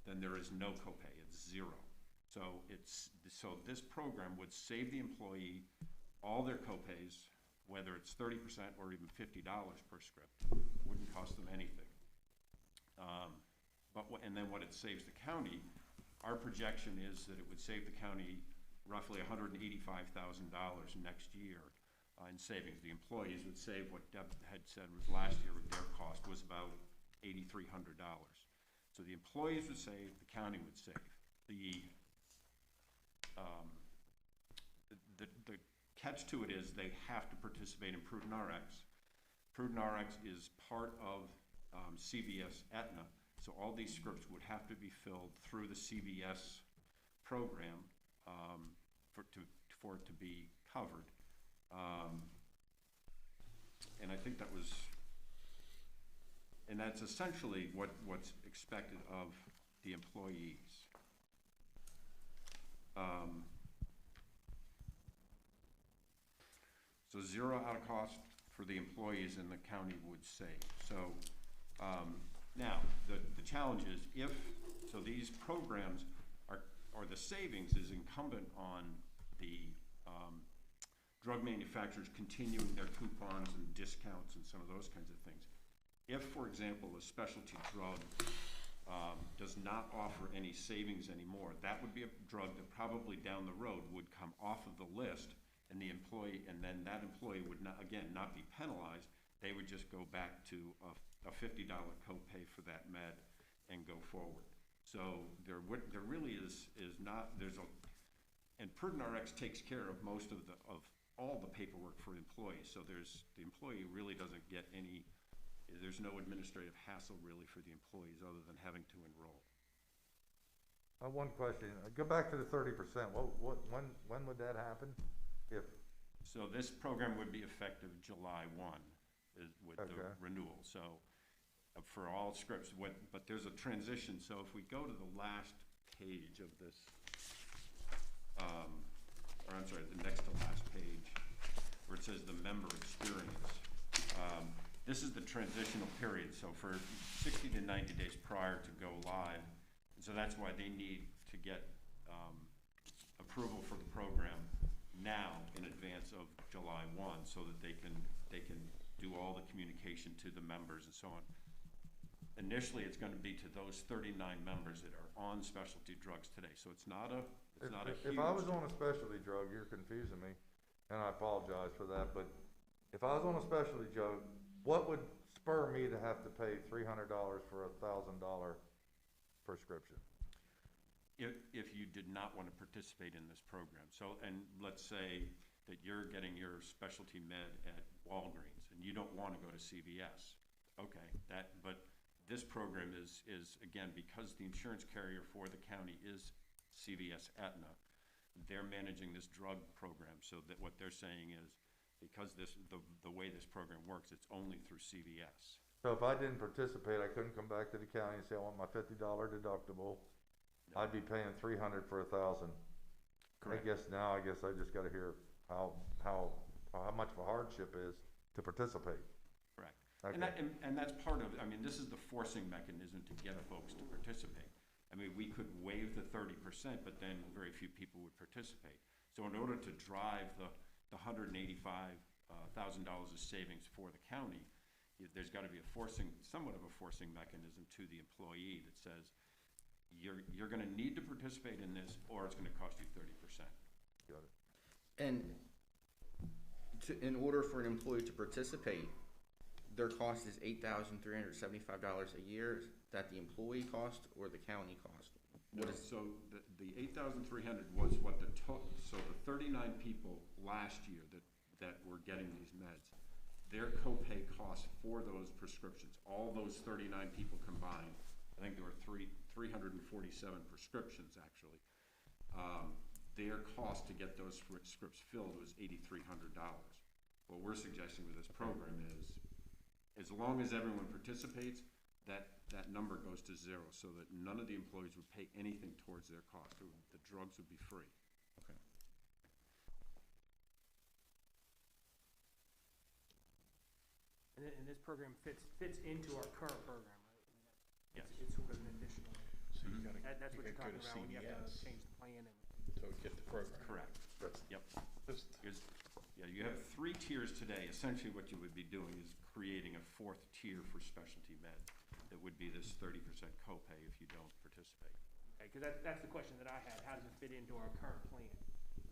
then there is no copay, it's zero. So this program would save the employee all their copays, whether it's 30% or even $50 per script, wouldn't cost them anything. And then what it saves the county, our projection is that it would save the county roughly $185,000 next year in savings. The employees would save what Deb had said was last year, their cost was about $8,300. So the employees would save, the county would save. The catch to it is they have to participate in Prudent RX. Prudent RX is part of CVS Aetna, so all these scripts would have to be filled through the CVS program for it to be covered. And I think that was, and that's essentially what's expected of the employees. So zero out of cost for the employees and the county would save. So now the challenge is so these programs or the savings is incumbent on the drug manufacturers continuing their coupons and discounts and some of those kinds of things. If, for example, a specialty drug does not offer any savings anymore, that would be a drug that probably down the road would come off of the list, and then that employee would not be penalized. They would just go back to a $50 copay for that med and go forward. So there really is not, and Prudent RX takes care of most of all the paperwork for employees. So the employee really doesn't get any, there's no administrative hassle really for the employees other than having to enroll. One question, go back to the 30%, when would that happen? So this program would be effective July 1 with the renewal. So for all scripts, but there's a transition. So if we go to the last page of this, or I'm sorry, the next to last page, where it says the member experience. This is the transitional period. So for 60 to 90 days prior to go live, and so that's why they need to get approval for the program now in advance of July 1, so that they can do all the communication to the members and so on. Initially, it's going to be to those 39 members that are on specialty drugs today. So it's not a huge. If I was on a specialty drug, you're confusing me, and I apologize for that. But if I was on a specialty drug, what would spur me to have to pay $300 for a $1,000 prescription? If you did not want to participate in this program. So, and let's say that you're getting your specialty med at Walgreens and you don't want to go to CVS. Okay, but this program is again, because the insurance carrier for the county is CVS Aetna, they're managing this drug program, so that what they're saying is, because the way this program works, it's only through CVS. So if I didn't participate, I couldn't come back to the county and say, I want my $50 deductible. No. I'd be paying $300 for $1,000. Correct. I guess I just got to hear how much of a hardship is to participate. Correct. Okay. And that's part of it. I mean, this is the forcing mechanism to get folks to participate. I mean, we could waive the 30%, but then very few people would participate. So in order to drive the $185,000 of savings for the county, there's got to be somewhat of a forcing mechanism to the employee that says, you're going to need to participate in this, or it's going to cost you 30%. Got it. And in order for an employee to participate, their cost is $8,375 a year. Is that the employee cost or the county cost? So the $8,300 was what so the 39 people last year that were getting these meds, their copay costs for those prescriptions, all those 39 people combined, I think there were 347 prescriptions actually. Their cost to get those scripts filled was $8,300. What we're suggesting with this program is, as long as everyone participates, that number goes to zero, so that none of the employees would pay anything towards their cost. The drugs would be free. Okay. And this program fits into our current program, right? Yes. It's sort of an additional. So you gotta, That's what you you're gotta talking go to about when you have to CVS change the plan and. to get the program. Correct. That's Yep. just, Yeah, you have 3 tiers today. Essentially, what you would be doing is creating a 4th tier for specialty med. That would be this 30% copay if you don't participate. Okay, because that's the question that I had, how does it fit into our current plan?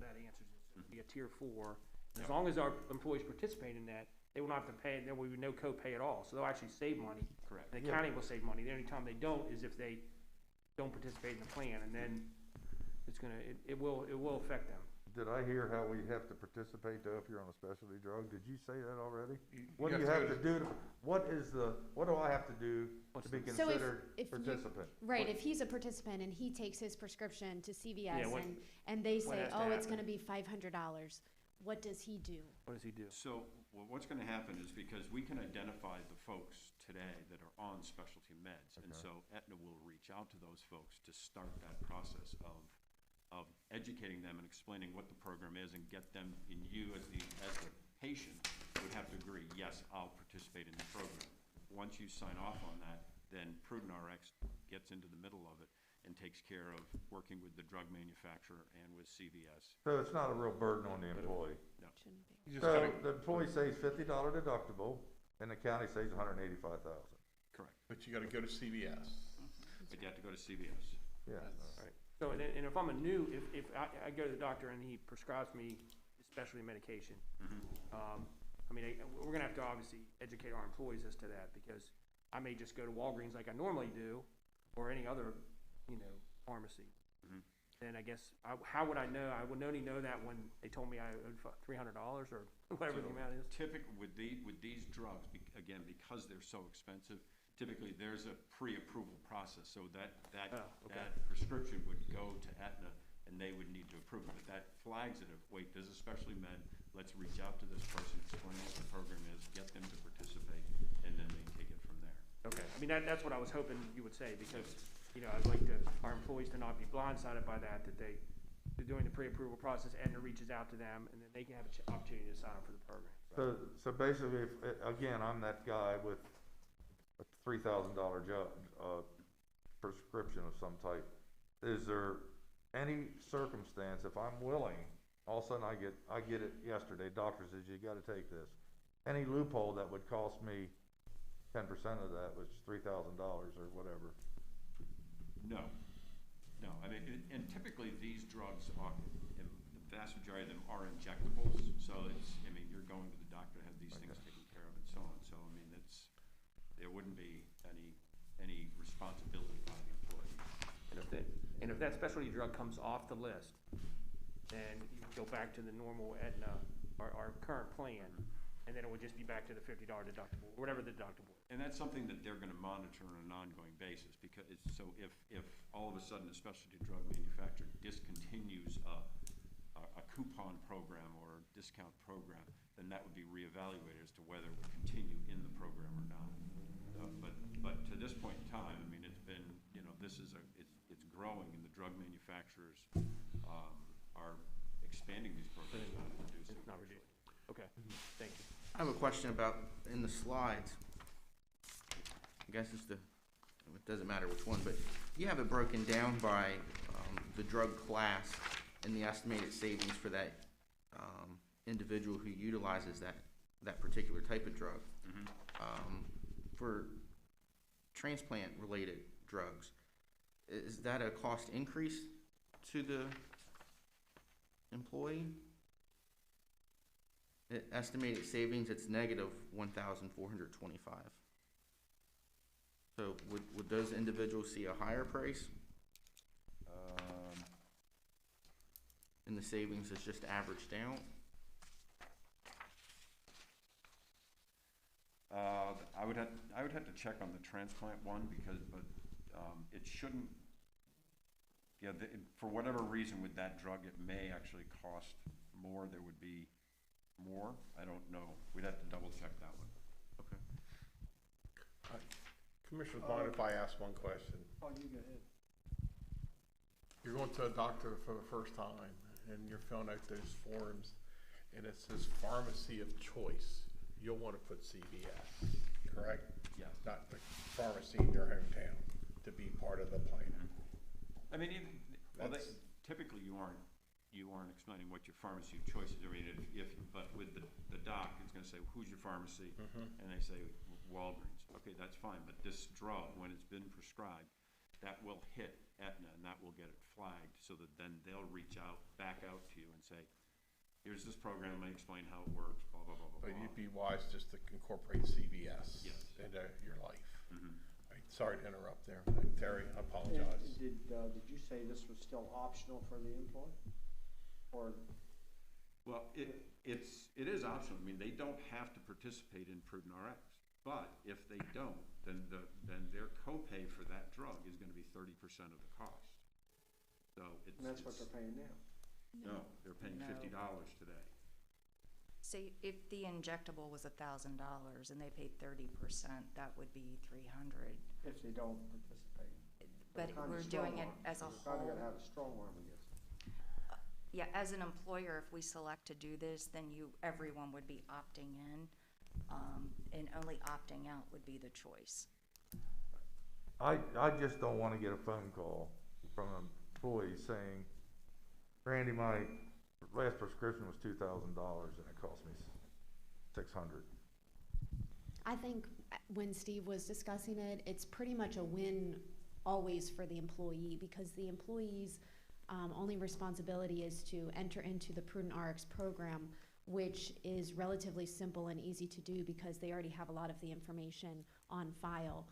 That answers it, so it'd be a tier 4, and as long as our employees participate in that, they will not have to pay, there will be no copay at all, so they'll actually save money. Correct. And the county will save money, the only time they don't is if they don't participate in the plan, and then it's gonna, it will affect them. Did I hear how we have to participate though if you're on a specialty drug? Did you say that already? You What do you have to do, what do I have to do to be the- So considered if you- participant? Right, if he's a participant and he takes his prescription to CVS what- and they what say, has to oh, it's happen? gonna be $500, what does he do? What does he do? So what's going to happen is because we can identify the folks today that are on specialty meds. And so Aetna will reach out to those folks to start that process of educating them and explaining what the program is and get them, and you as the patient would have to agree, yes, I'll participate in the program. Once you sign off on that, then Prudent RX gets into the middle of it and takes care of working with the drug manufacturer and with CVS. So it's not a real burden on the employee. No. Shouldn't be. you just So gotta, the employee saves $50 deductible and the county saves $185,000. Correct. but you gotta go to CVS. But you have to go to CVS. Yeah. Right. So, and if I'm a new, if I go to the doctor and he prescribes me specialty medication, I mean, we're gonna have to obviously educate our employees as to that, because I may just go to Walgreens like I normally do, or any other, pharmacy. Then I guess, how would I know? I would only know that when they told me I owed $300 or whatever the amount is. Typically, with these drugs, again, because they're so expensive, typically there's a pre-approval process, so that prescription would go to Aetna and they would need to approve it. But that flags it of, wait, there's a specialty med, let's reach out to this person, explain what the program is, get them to participate, and then they take it from there. Okay, I mean, that's what I was hoping you would say, because, I'd like our employees to not be blindsided by that they're doing the pre-approval process, Aetna reaches out to them, and then they can have an opportunity to sign up for the program. So basically, again, I'm that guy with a $3,000 prescription of some type. Is there any circumstance, if I'm willing, all of a sudden I get it yesterday, doctor says you gotta take this, any loophole that would cost me 10% of that, which is $3,000 or whatever? No, I mean, and typically these drugs are, the vast majority of them are injectables, so you're going to the doctor to have these things taken care of and so on, so I mean, there wouldn't be any responsibility by the employee. And if that specialty drug comes off the list, then you go back to the normal Aetna, our current plan, and then it would just be back to the $50 deductible, or whatever the deductible is. And that's something that they're gonna monitor on an ongoing basis, because so if all of a sudden a specialty drug manufacturer discontinues a coupon program or a discount program, then that would be reevaluated as to whether it would continue in the program or not. But to this point in time, I mean, it's been, it's growing, and the drug manufacturers are expanding these programs, not reducing. It's not reduced. Okay, thank you. I have a question about, in the slides, I guess it doesn't matter which one, but you have it broken down by the drug class and the estimated savings for that individual who utilizes that particular type of drug. For transplant-related drugs, is that a cost increase to the employee? Estimated savings, it's negative 1,425. So would those individuals see a higher price? And the savings is just averaged out? I would have to check on the transplant one, but it shouldn't. Yeah, for whatever reason with that drug, it may actually cost more. There would be more. I don't know. We'd have to double check that one. Okay. Commissioner, mind if I ask one question? Oh, you go ahead. You're going to a doctor for the first time, and you're filling out those forms, and it says pharmacy of choice. You'll want to put CVS, correct? Yes. Not the pharmacy in your hometown to be part of the plan. I mean, typically you aren't explaining what your pharmacy of choice is. I mean, but with the doc, it's gonna say, who's your pharmacy? And they say Walgreens. Okay, that's fine, but this drug, when it's been prescribed, that will hit Aetna and that will get it flagged so that then they'll back out to you and say, here's this program, let me explain how it works, blah, blah, blah, blah, But blah. you'd be wise just to incorporate CVS Yes. into your life. Mhm. Right, sorry to interrupt there. Terry, I apologize. Did you say this was still optional for the employee? Or, Well, it is optional. I mean, they don't have to participate in Prudent RX, but if they don't, then their copay for that drug is gonna be 30% of the cost. So and that's what they're paying now? No, they're paying No. $50 today. See, if the injectable was $1,000 and they paid 30%, that would be $300. If they don't participate. But Kind of we're strong doing it arm. as a You're kinda whole. gotta have a strong arm against it. Yeah, as an employer, if we select to do this, then everyone would be opting in, and only opting out would be the choice. I just don't wanna get a phone call from an employee saying, Randy, my last prescription was $2,000 and it cost me $600. I think when Steve was discussing it, it's pretty much a win always for the employee, because the employee's only responsibility is to enter into the Prudent RX program, which is relatively simple and easy to do because they already have a lot of the information on file.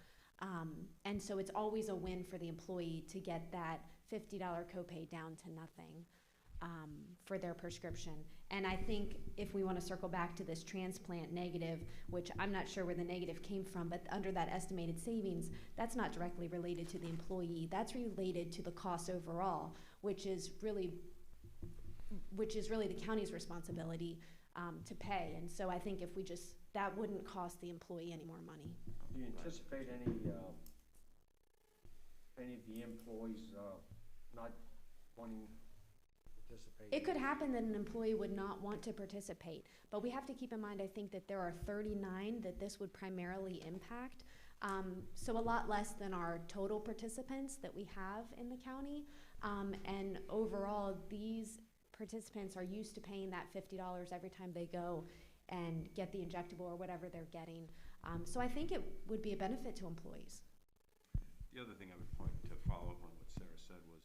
And so it's always a win for the employee to get that $50 copay down to nothing for their prescription. And I think if we want to circle back to this transplant negative, which I'm not sure where the negative came from, but under that estimated savings, that's not directly related to the employee. That's related to the cost overall, which is really the county's responsibility to pay. And so I think if we that wouldn't cost the employee any more money. Do you anticipate any of the employees not wanting to participate? It could happen that an employee would not want to participate, but we have to keep in mind, I think, that there are 39 that this would primarily impact. So a lot less than our total participants that we have in the county. And overall, these participants are used to paying that $50 every time they go and get the injectable or whatever they're getting. So I think it would be a benefit to employees. The other thing I would point to follow up on what Sarah said was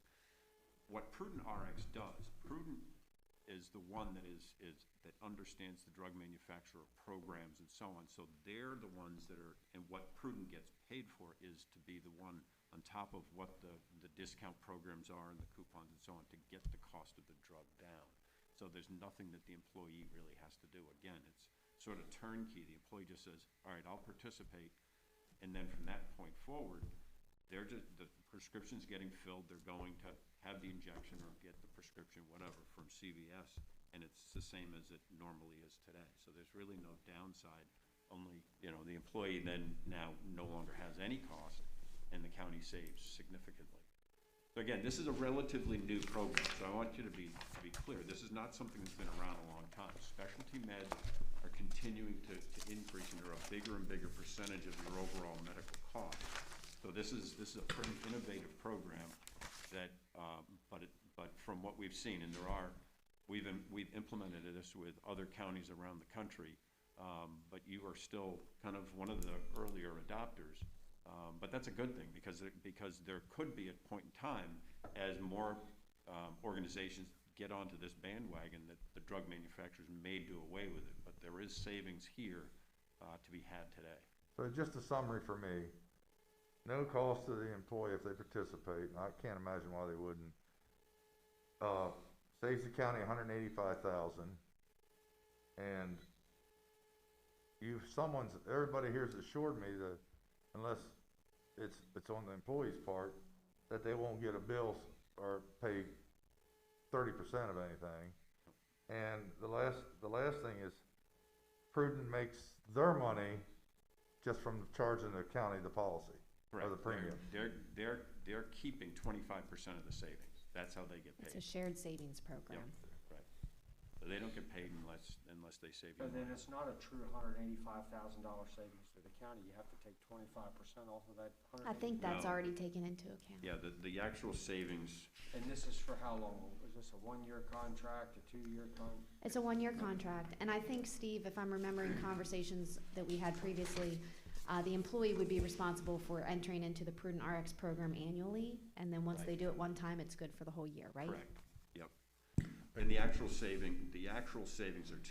what Prudent RX does. Prudent is the one that understands the drug manufacturer programs and so on. So they're the ones that are, and what Prudent gets paid for is to be the one on top of what the discount programs are and the coupons and so on to get the cost of the drug down. So there's nothing that the employee really has to do. Again, it's sort of turnkey. The employee just says, all right, I'll participate. And then from that point forward, the prescription's getting filled. They're going to have the injection or get the prescription, whatever, from CVS. And it's the same as it normally is today. So there's really no downside. Only, the employee then now no longer has any cost and the county saves significantly. So again, this is a relatively new program. So I want you to be clear. This is not something that's been around a long time. Specialty meds are continuing to increase, and they're a bigger and bigger percentage of your overall medical costs. So this is a pretty innovative program that, but from what we've seen, and we've implemented this with other counties around the country, but you are still kind of one of the earlier adopters. But that's a good thing because there could be a point in time as more organizations get onto this bandwagon that the drug manufacturers may do away with it. But there is savings here to be had today. So just a summary for me. No cost to the employee if they participate, and I can't imagine why they wouldn't. Saves the county $185,000, and everybody here's assured me that unless it's on the employee's part, that they won't get a bill or pay 30% of anything. And the last thing is, Prudent makes their money just from charging the county the policy. Correct. Or the premium. They're keeping 25% of the savings. That's how they get paid. It's a shared savings program. Yep. Right. So they don't get paid unless they save you So then money. it's not a true $185,000 savings to the county, you have to take 25% off of that I think that's No. already taken into account. Yeah, the actual savings, And this is for how long? Is this a 1-year contract, a 2-year It's a 1-year contract, and I think, Steve, if I'm remembering conversations that we had previously, the employee would be responsible for entering into the Prudent RX program annually, and then once they do it one time, it's good for the whole year, right? correct, yep. And the actual savings are $247,000.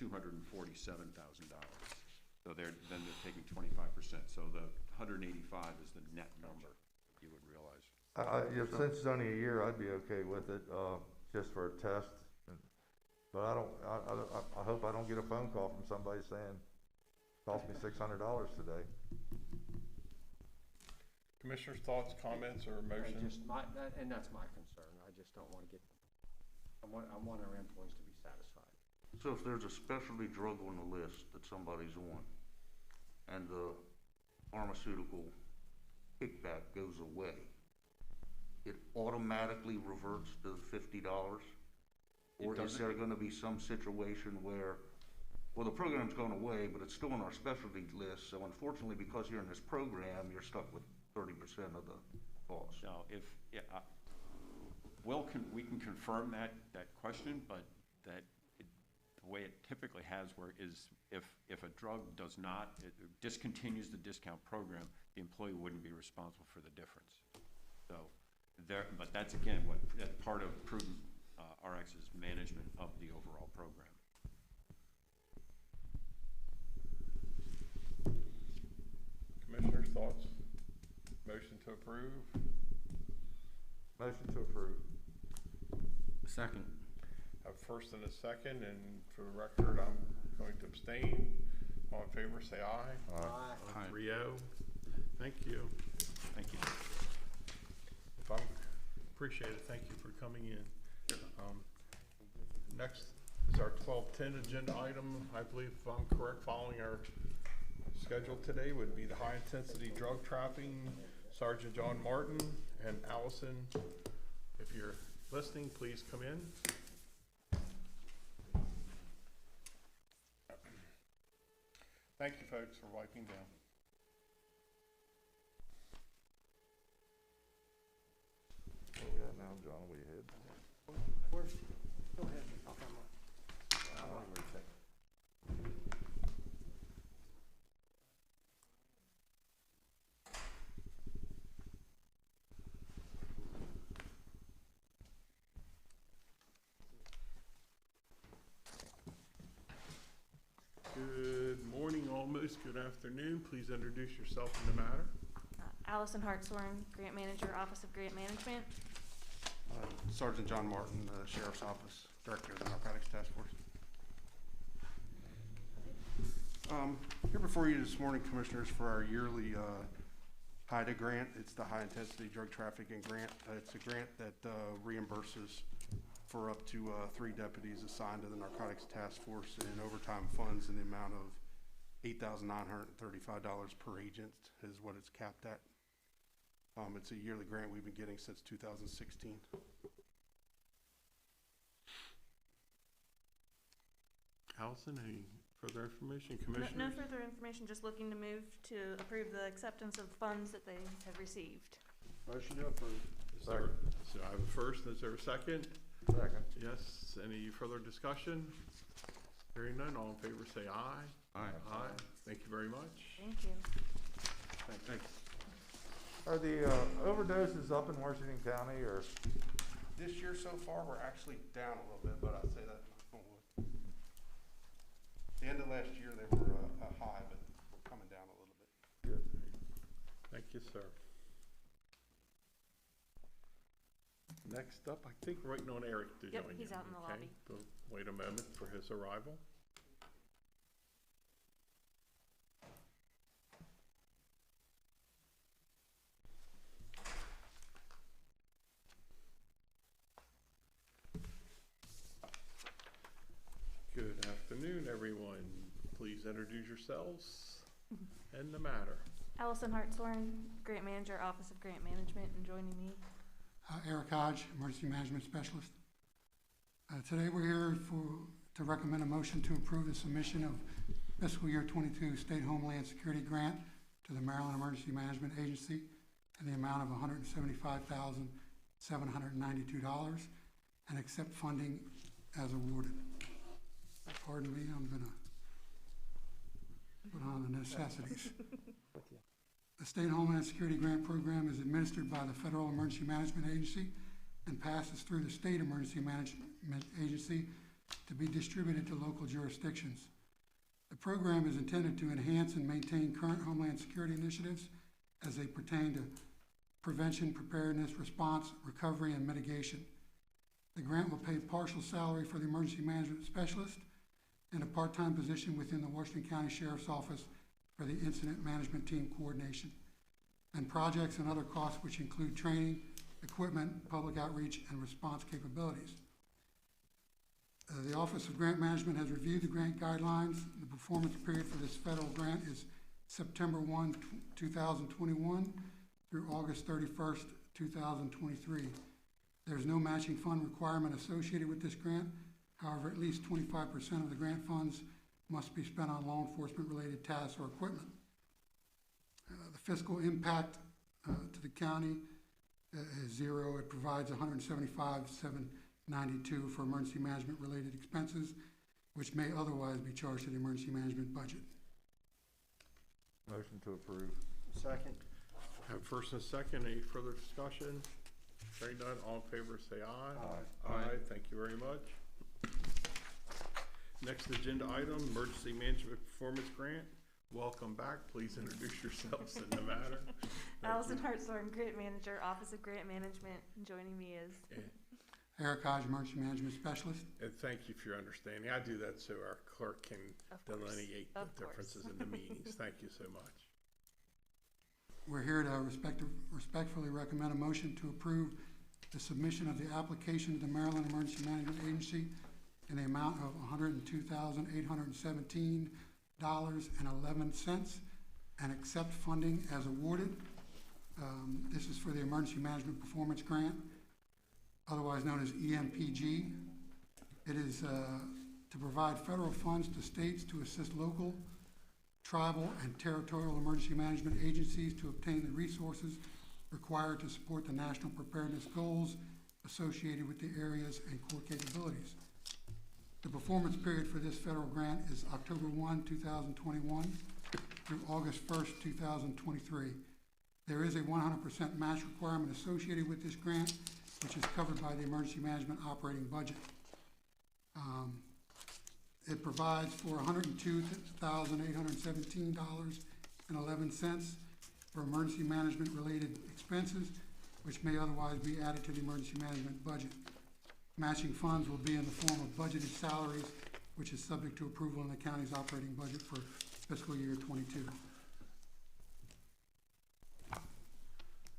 So then they're taking 25%, so the 185 is the net number, you would realize. Since it's only a year, I'd be okay with it, just for a test. But I hope I don't get a phone call from somebody saying, cost me $600 today. Commissioners' thoughts, comments, or motions? And that's my concern, I just don't wanna get, I want our employees to be satisfied. So if there's a specialty drug on the list that somebody's on, and the pharmaceutical kickback goes away, it automatically reverts to the $50? Or is there gonna be some situation where, well, the program's gone away, but it's still on our specialty list, so unfortunately, because you're in this program, you're stuck with 30% of the cost? Now, we can confirm that question, but the way it typically has worked is if a drug discontinues the discount program, the employee wouldn't be responsible for the difference. So but that's again, that's part of Prudent RX's management of the overall program. Commissioners' thoughts? Motion to approve? Motion to approve. Second. Have first and a second, and for the record, I'm going to abstain. All in favor, say aye. Aye. 3-0. Thank you. Thank you. Appreciate it. Thank you for coming in. Next is our 12:10 agenda item. I believe, if I'm correct, following our schedule today would be the high-intensity drug trafficking, Sergeant John Martin and Allison. If you're listening, please come in. Thank you, folks, for wiping down. Where we at now, John? We ahead? Go ahead, I'll come on. Good morning, almost. Good afternoon. Please introduce yourself and the matter. Allison Hartshorn, Grant Manager, Office of Grant Management. Sergeant John Martin, the Sheriff's Office, Director of the Narcotics Task Force. Here before you this morning, Commissioners, for our yearly HIDA grant. It's the High Intensity Drug Trafficking Grant. It's a grant that reimburses for up to 3 deputies assigned to the Narcotics Task Force and overtime funds in the amount of $8,935 per agent is what it's capped at. It's a yearly grant we've been getting since 2016. Allison, any further information? No Commissioners? further information, just looking to move to approve the acceptance of funds that they have received. Motion to approve. So I have a first. Is there a second? Second. Yes. Any further discussion? Hearing none, all in favor say aye. Aye. Aye. Thank you very much. Thank you. Thanks. Are the overdoses up in Washington County, or? This year so far, we're actually down a little bit, but I'd say that the end of last year they were high, but we're coming down a little bit. Good. Thank you, sir. Next up, I think we're waiting on Eric to join Yep, he's in, out in the okay? lobby. So wait a moment for his arrival. Good afternoon, everyone. Please introduce yourselves and the matter. Allison Hartshorn, Grant Manager, Office of Grant Management, and joining me. Eric Hodge, Emergency Management Specialist. Today we're here to to recommend a motion to approve the submission of fiscal year 22 State Homeland Security Grant to the Maryland Emergency Management Agency in the amount of $175,792 and accept funding as awarded. Pardon me, I'm gonna put on the necessities. The State Homeland Security Grant Program is administered by the Federal Emergency Management Agency and passes through the State Emergency Management Agency to be distributed to local jurisdictions. The program is intended to enhance and maintain current Homeland Security initiatives as they pertain to prevention, preparedness, response, recovery, and mitigation. The grant will pay partial salary for the emergency management specialist and a part-time position within the Washington County Sheriff's Office for the incident management team coordination, and projects and other costs which include training, equipment, public outreach, and response capabilities. The Office of Grant Management has reviewed the grant guidelines. The performance period for this federal grant is September 1, 2021 through August 31st, 2023. There's no matching fund requirement associated with this grant. However, at least 25% of the grant funds must be spent on law enforcement related tasks or equipment. The fiscal impact to the county is zero. It provides $175,792 for emergency management related expenses, which may otherwise be charged to the emergency management budget. Motion to approve. Second. Have first and second, any further discussion? Hearing none, all in favor say aye. Aye. Aye, thank you very much. Next agenda item, Emergency Management Performance Grant. Welcome back, please introduce yourselves in the matter. Allison Hartshorn, Grant Manager, Office of Grant Management, and joining me is Eric Hodge, Emergency Management Specialist. And thank you for your understanding. I do that so our clerk can delineate the differences in the meetings. Thank you so much. We're here to respectfully recommend a motion to approve the submission of the application to the Maryland Emergency Management Agency in the amount of $102,817.11 and accept funding as awarded. This is for the Emergency Management Performance Grant, otherwise known as EMPG. It is to provide federal funds to states to assist local, tribal, and territorial emergency management agencies to obtain the resources required to support the national preparedness goals associated with the areas and core capabilities. The performance period for this federal grant is October 1, 2021 through August 1st, 2023. There is a 100% match requirement associated with this grant, which is covered by the emergency management operating budget. It provides for $102,817.11 for emergency management related expenses, which may otherwise be added to the emergency management budget. Matching funds will be in the form of budgeted salaries, which is subject to approval in the county's operating budget for fiscal year 22.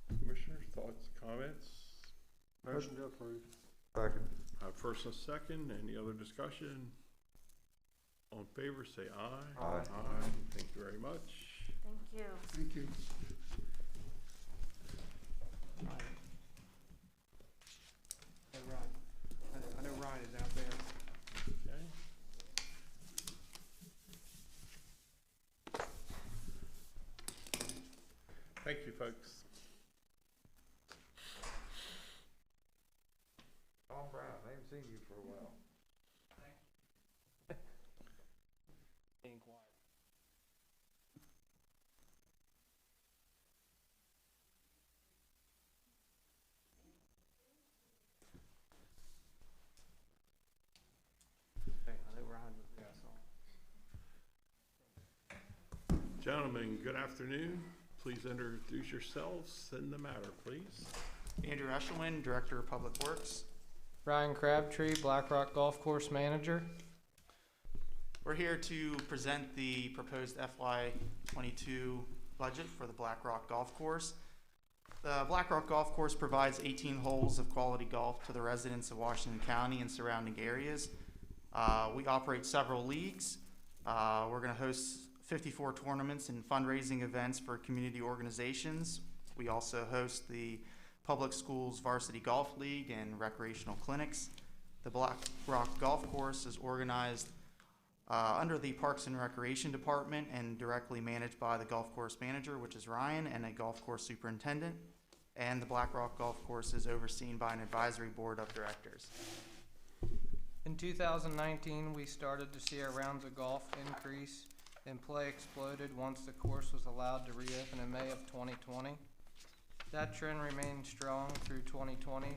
Commissioners, thoughts, comments? Motion to approve. Second. First and second, any other discussion? All in favor, say aye. Aye. Aye, thank you very much. Thank you. Thank you. Hey, Ryan. I know Ryan is out there. Okay. Thank you, folks. Tom Brown, I haven't seen you for a while. Being quiet. Hey, I know Ryan was there, I saw him. Gentlemen, good afternoon. Please introduce yourselves in the matter, please. Andrew Eshelman, Director of Public Works. Ryan Crabtree, Black Rock Golf Course Manager. We're here to present the proposed FY22 budget for the Black Rock Golf Course. The Black Rock Golf Course provides 18 holes of quality golf to the residents of Washington County and surrounding areas. We operate several leagues. We're going to host 54 tournaments and fundraising events for community organizations. We also host the Public Schools Varsity Golf League and recreational clinics. The Black Rock Golf Course is organized under the Parks and Recreation Department and directly managed by the golf course manager, which is Ryan, and a golf course superintendent. And the Black Rock Golf Course is overseen by an advisory board of directors. In 2019, we started to see our rounds of golf increase and play exploded once the course was allowed to reopen in May of 2020. That trend remained strong through 2020,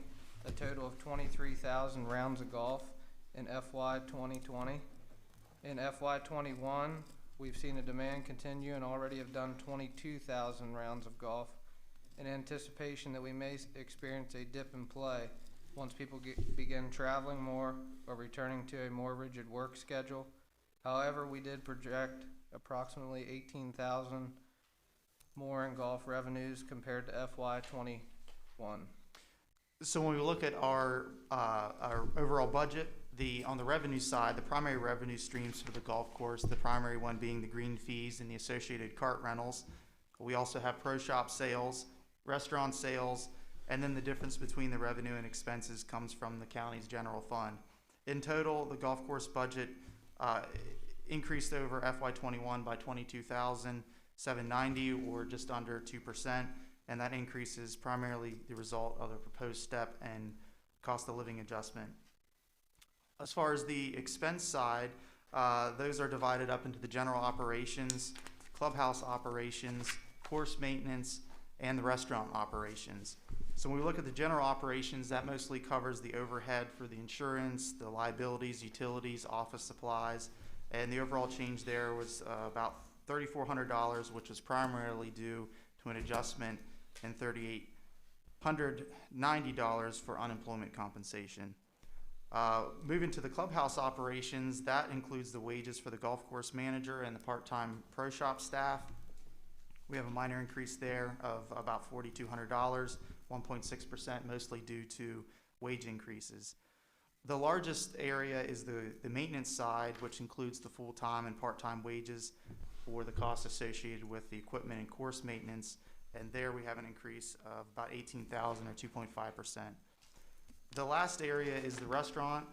a total of 23,000 rounds of golf in FY 2020. In FY 21, we've seen the demand continue and already have done 22,000 rounds of golf in anticipation that we may experience a dip in play once people begin traveling more or returning to a more rigid work schedule. However, we did project approximately 18,000 more in golf revenues compared to FY 21. So when we look at our overall budget, on the revenue side, the primary revenue streams for the golf course, the primary one being the green fees and the associated cart rentals. We also have pro shop sales, restaurant sales, and then the difference between the revenue and expenses comes from the county's general fund. In total, the golf course budget increased over FY21 by $22,790, or just under 2%, and that increase is primarily the result of a proposed step and cost of living adjustment. As far as the expense side, those are divided up into the general operations, clubhouse operations, course maintenance, and the restaurant operations. So when we look at the general operations, that mostly covers the overhead for the insurance, the liabilities, utilities, office supplies, and the overall change there was about $3,400, which was primarily due to an adjustment in $3,890 for unemployment compensation. Moving to the clubhouse operations, that includes the wages for the golf course manager and the part-time pro shop staff. We have a minor increase there of about $4,200, 1.6%, mostly due to wage increases. The largest area is the maintenance side, which includes the full-time and part-time wages for the costs associated with the equipment and course maintenance, and there we have an increase of about $18,000, or 2.5%. The last area is the restaurant,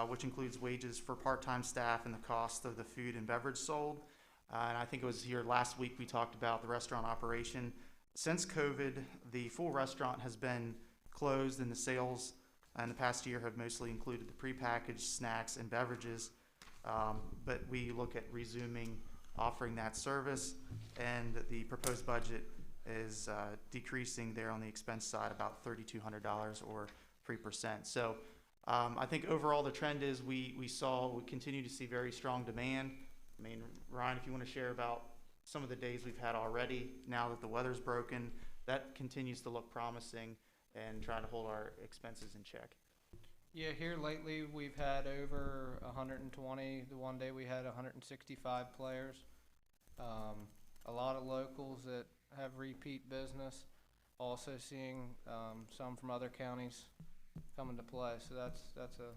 which includes wages for part-time staff and the cost of the food and beverage sold. And I think it was here last week we talked about the restaurant operation. Since COVID, the full restaurant has been closed, and the sales in the past year have mostly included the prepackaged snacks and beverages. But we look at resuming offering that service, and the proposed budget is decreasing there on the expense side about $3,200, or 3%. So I think overall the trend is we continue to see very strong demand. I mean, Ryan, if you want to share about some of the days we've had already, now that the weather's broken, that continues to look promising, and trying to hold our expenses in check. Yeah, here lately we've had over 120. The one day we had 165 players. A lot of locals that have repeat business. Also seeing some from other counties come into play, so that's a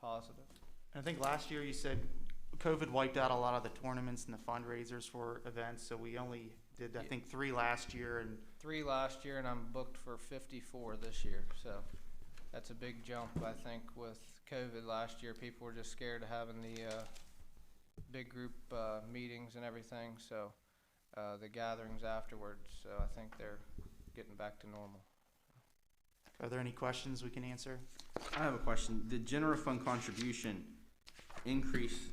positive. I think last year you said COVID wiped out a lot of the tournaments and the fundraisers for events, so we only did, I think, 3 last year. And 3 last year, and I'm booked for 54 this year, so that's a big jump. I think with COVID last year, people were just scared of having the big group meetings and everything, so the gatherings afterwards, so I think they're getting back to normal. Are there any questions we can answer? I have a question. The general fund contribution increase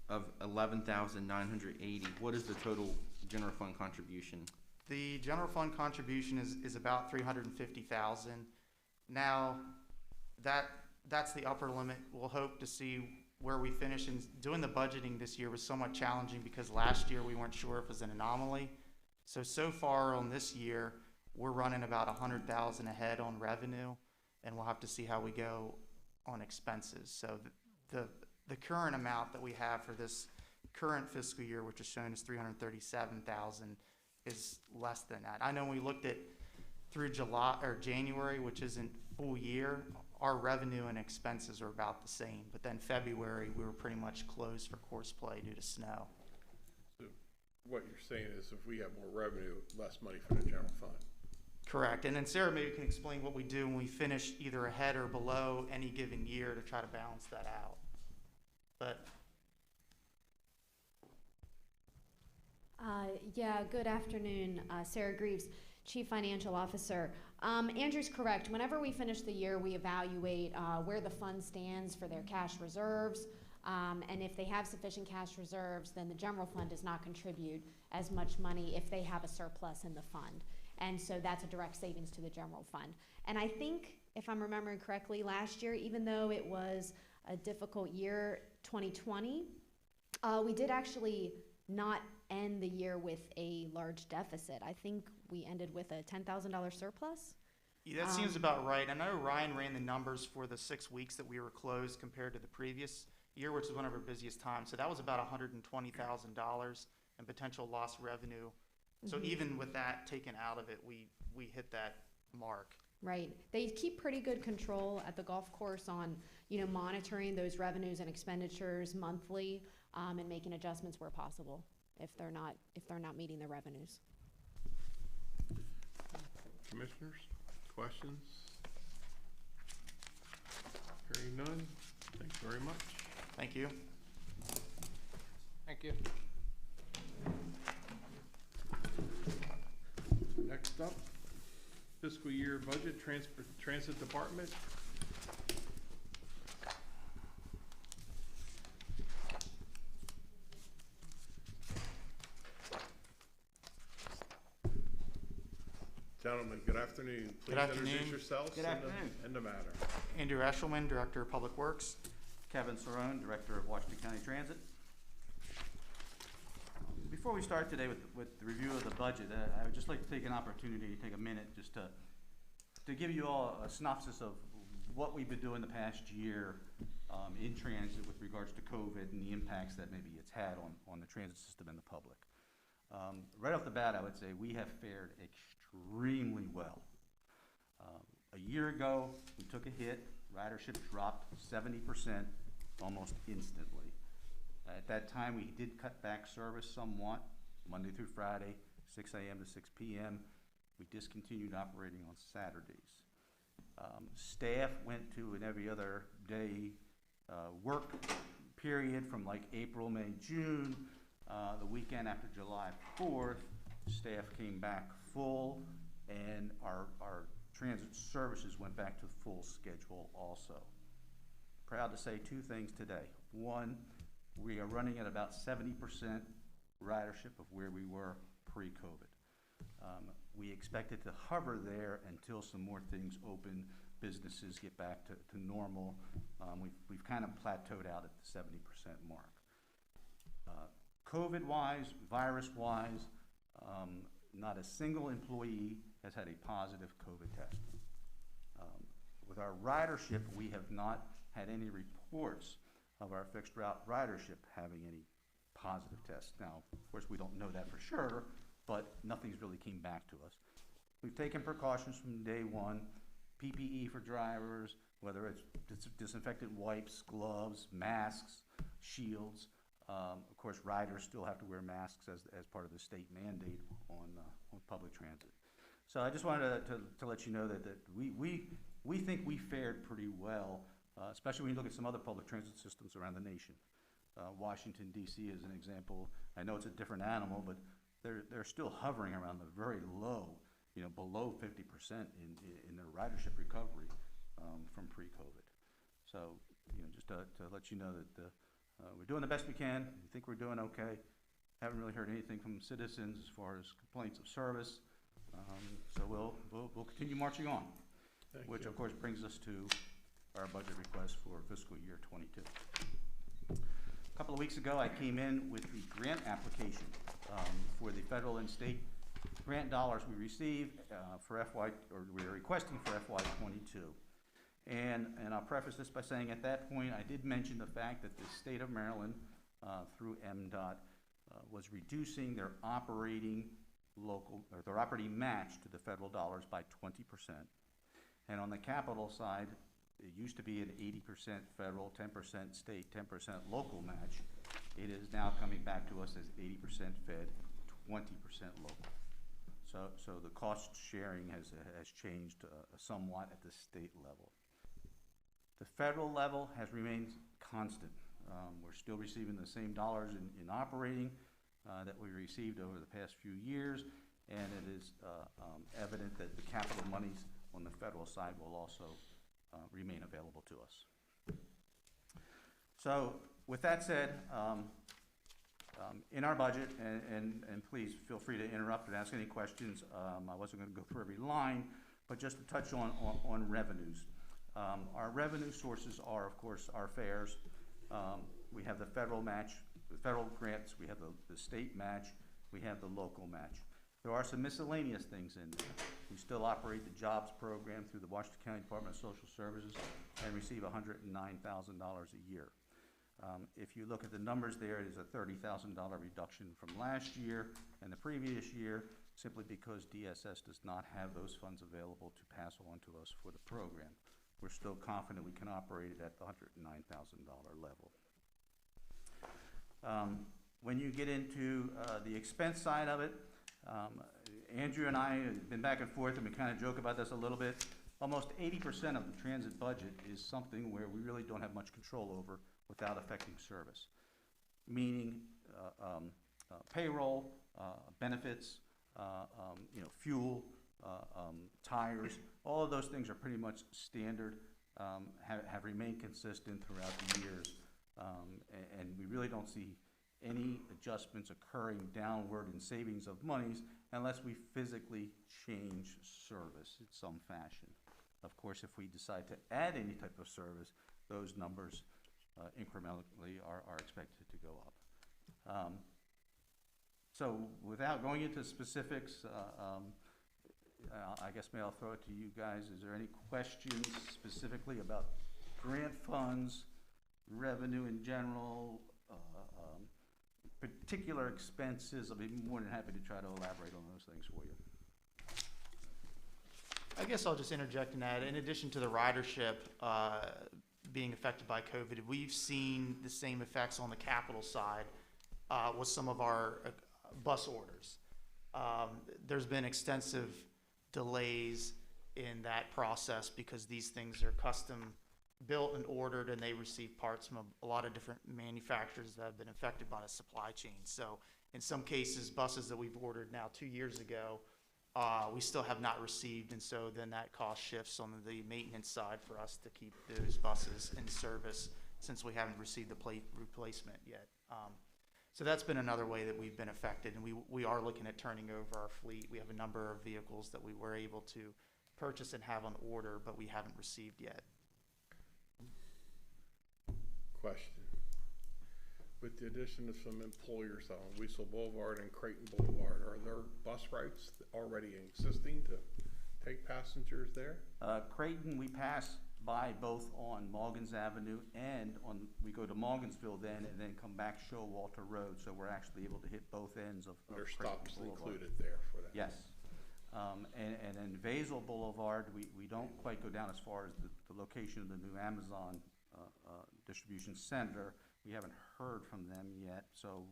of $11,980. What is the total general fund contribution? The general fund contribution is about $350,000. Now, that's the upper limit. We'll hope to see where we finish. And doing the budgeting this year was somewhat challenging because last year we weren't sure if it was an anomaly. So far on this year, we're running about $100,000 ahead on revenue, and we'll have to see how we go on expenses. So the current amount that we have for this current fiscal year, which is shown as $337,000, is less than that. I know when we looked at through January, which isn't full year, our revenue and expenses are about the same. But then February, we were pretty much closed for course play due to snow. So what you're saying is if we have more revenue, less money for the general fund. Correct, and then Sarah maybe can explain what we do when we finish either ahead or below any given year to try to balance that out. But Yeah, good afternoon, Sarah Greaves, Chief Financial Officer. Andrew's correct. Whenever we finish the year, we evaluate where the fund stands for their cash reserves. And if they have sufficient cash reserves, then the general fund does not contribute as much money if they have a surplus in the fund. And so that's a direct savings to the general fund. And I think, if I'm remembering correctly, last year, even though it was a difficult year, 2020, we did actually not end the year with a large deficit. I think we ended with a $10,000 surplus. yeah, that seems about right. I know Ryan ran the numbers for the 6 weeks that we were closed compared to the previous year, which was one of our busiest times. So that was about $120,000 in potential lost revenue. So even with that taken out of it, we hit that mark. Right. They keep pretty good control at the golf course on, monitoring those revenues and expenditures monthly, and making adjustments where possible if they're not meeting the revenues. Commissioners, questions? Hearing none, thanks very much. Thank you. Thank you. Next up, fiscal year budget, transit department. Gentlemen, good afternoon. Good Please afternoon. introduce yourselves Good afternoon. and the matter. Andrew Eshelman, Director of Public Works. Kevin Cerrone, Director of Washington County Transit. Before we start today with the review of the budget, I would just like to take an opportunity to take a minute just to give you all a synopsis of what we've been doing the past year in transit with regards to COVID and the impacts that maybe it's had on the transit system and the public. Right off the bat, I would say we have fared extremely well. A year ago, we took a hit. Ridership dropped 70% almost instantly. At that time, we did cut back service somewhat, Monday through Friday, 6 a.m. to 6 p.m. We discontinued operating on Saturdays. Staff went to an every other day work period from like April, May, June. The weekend after July 4th, staff came back full, and our transit services went back to full schedule also. Proud to say two things today. One, we are running at about 70% ridership of where we were pre-COVID. We expect it to hover there until some more things open, businesses get back to normal. We've kind of plateaued out at the 70% mark. COVID-wise, virus-wise, not a single employee has had a positive COVID test. With our ridership, we have not had any reports of our fixed route ridership having any positive tests. Now, of course, we don't know that for sure, but nothing's really came back to us. We've taken precautions from day one, PPE for drivers, whether it's disinfectant wipes, gloves, masks, shields. Of course, riders still have to wear masks as part of the state mandate on public transit. So I just wanted to let you know that we think we fared pretty well, especially when you look at some other public transit systems around the nation. Washington, D.C. is an example. I know it's a different animal, but they're still hovering around the very low, below 50% in their ridership recovery from pre-COVID. So, just to let you know that we're doing the best we can. We think we're doing okay. Haven't really heard anything from citizens as far as complaints of service. So we'll continue marching on, which of course brings us to our budget request for fiscal year 22. A couple of weeks ago, I came in with the grant application for the federal and state grant dollars we received for we're requesting for FY22. And I'll preface this by saying at that point, I did mention the fact that the state of Maryland, through MDOT, was reducing their operating match to the federal dollars by 20%. And on the capital side, it used to be an 80% federal, 10% state, 10% local match. It is now coming back to us as 80% Fed, 20% local. So the cost sharing has changed somewhat at the state level. The federal level has remained constant. We're still receiving the same dollars in operating that we received over the past few years, and it is evident that the capital monies on the federal side will also remain available to us. So with that said, in our budget, and please feel free to interrupt and ask any questions. I wasn't going to go through every line, but just to touch on revenues. Our revenue sources are, of course, our fares. We have the federal match, the federal grants, we have the state match, we have the local match. There are some miscellaneous things in there. We still operate the jobs program through the Washington County Department of Social Services and receive $109,000 a year. If you look at the numbers there, it is a $30,000 reduction from last year and the previous year, simply because DSS does not have those funds available to pass on to us for the program. We're still confident we can operate it at the $109,000 level. When you get into the expense side of it, Andrew and I have been back and forth, and we kind of joke about this a little bit. Almost 80% of the transit budget is something where we really don't have much control over without affecting service, meaning payroll, benefits, fuel, tires. All of those things are pretty much standard, have remained consistent throughout the years, and we really don't see any adjustments occurring downward in savings of monies unless we physically change service in some fashion. Of course, if we decide to add any type of service, those numbers incrementally are expected to go up. So without going into specifics, I guess maybe I'll throw it to you guys. Is there any questions specifically about grant funds, revenue in general, particular expenses? I'll be more than happy to try to elaborate on those things for you. I guess I'll just interject and add, in addition to the ridership being affected by COVID, we've seen the same effects on the capital side with some of our bus orders. There's been extensive delays in that process because these things are custom built and ordered, and they receive parts from a lot of different manufacturers that have been affected by the supply chain. So in some cases, buses that we've ordered now 2 years ago, we still have not received, and so then that cost shifts on the maintenance side for us to keep those buses in service since we haven't received the replacement yet. So that's been another way that we've been affected, and we are looking at turning over our fleet. We have a number of vehicles that we were able to purchase and have on order, but we haven't received yet. Question. With the addition of some employers on Weasel Boulevard and Creighton Boulevard, are there bus routes already existing to take passengers there? Creighton, we pass by both on Morgan's Avenue and we go to Morgansville then and then come back Showalter Road, so we're actually able to hit both ends of There are Creighton stops Boulevard. included there for that? Yes. And then Vazel Boulevard, we don't quite go down as far as the location of the new Amazon distribution center. We haven't heard from them yet, so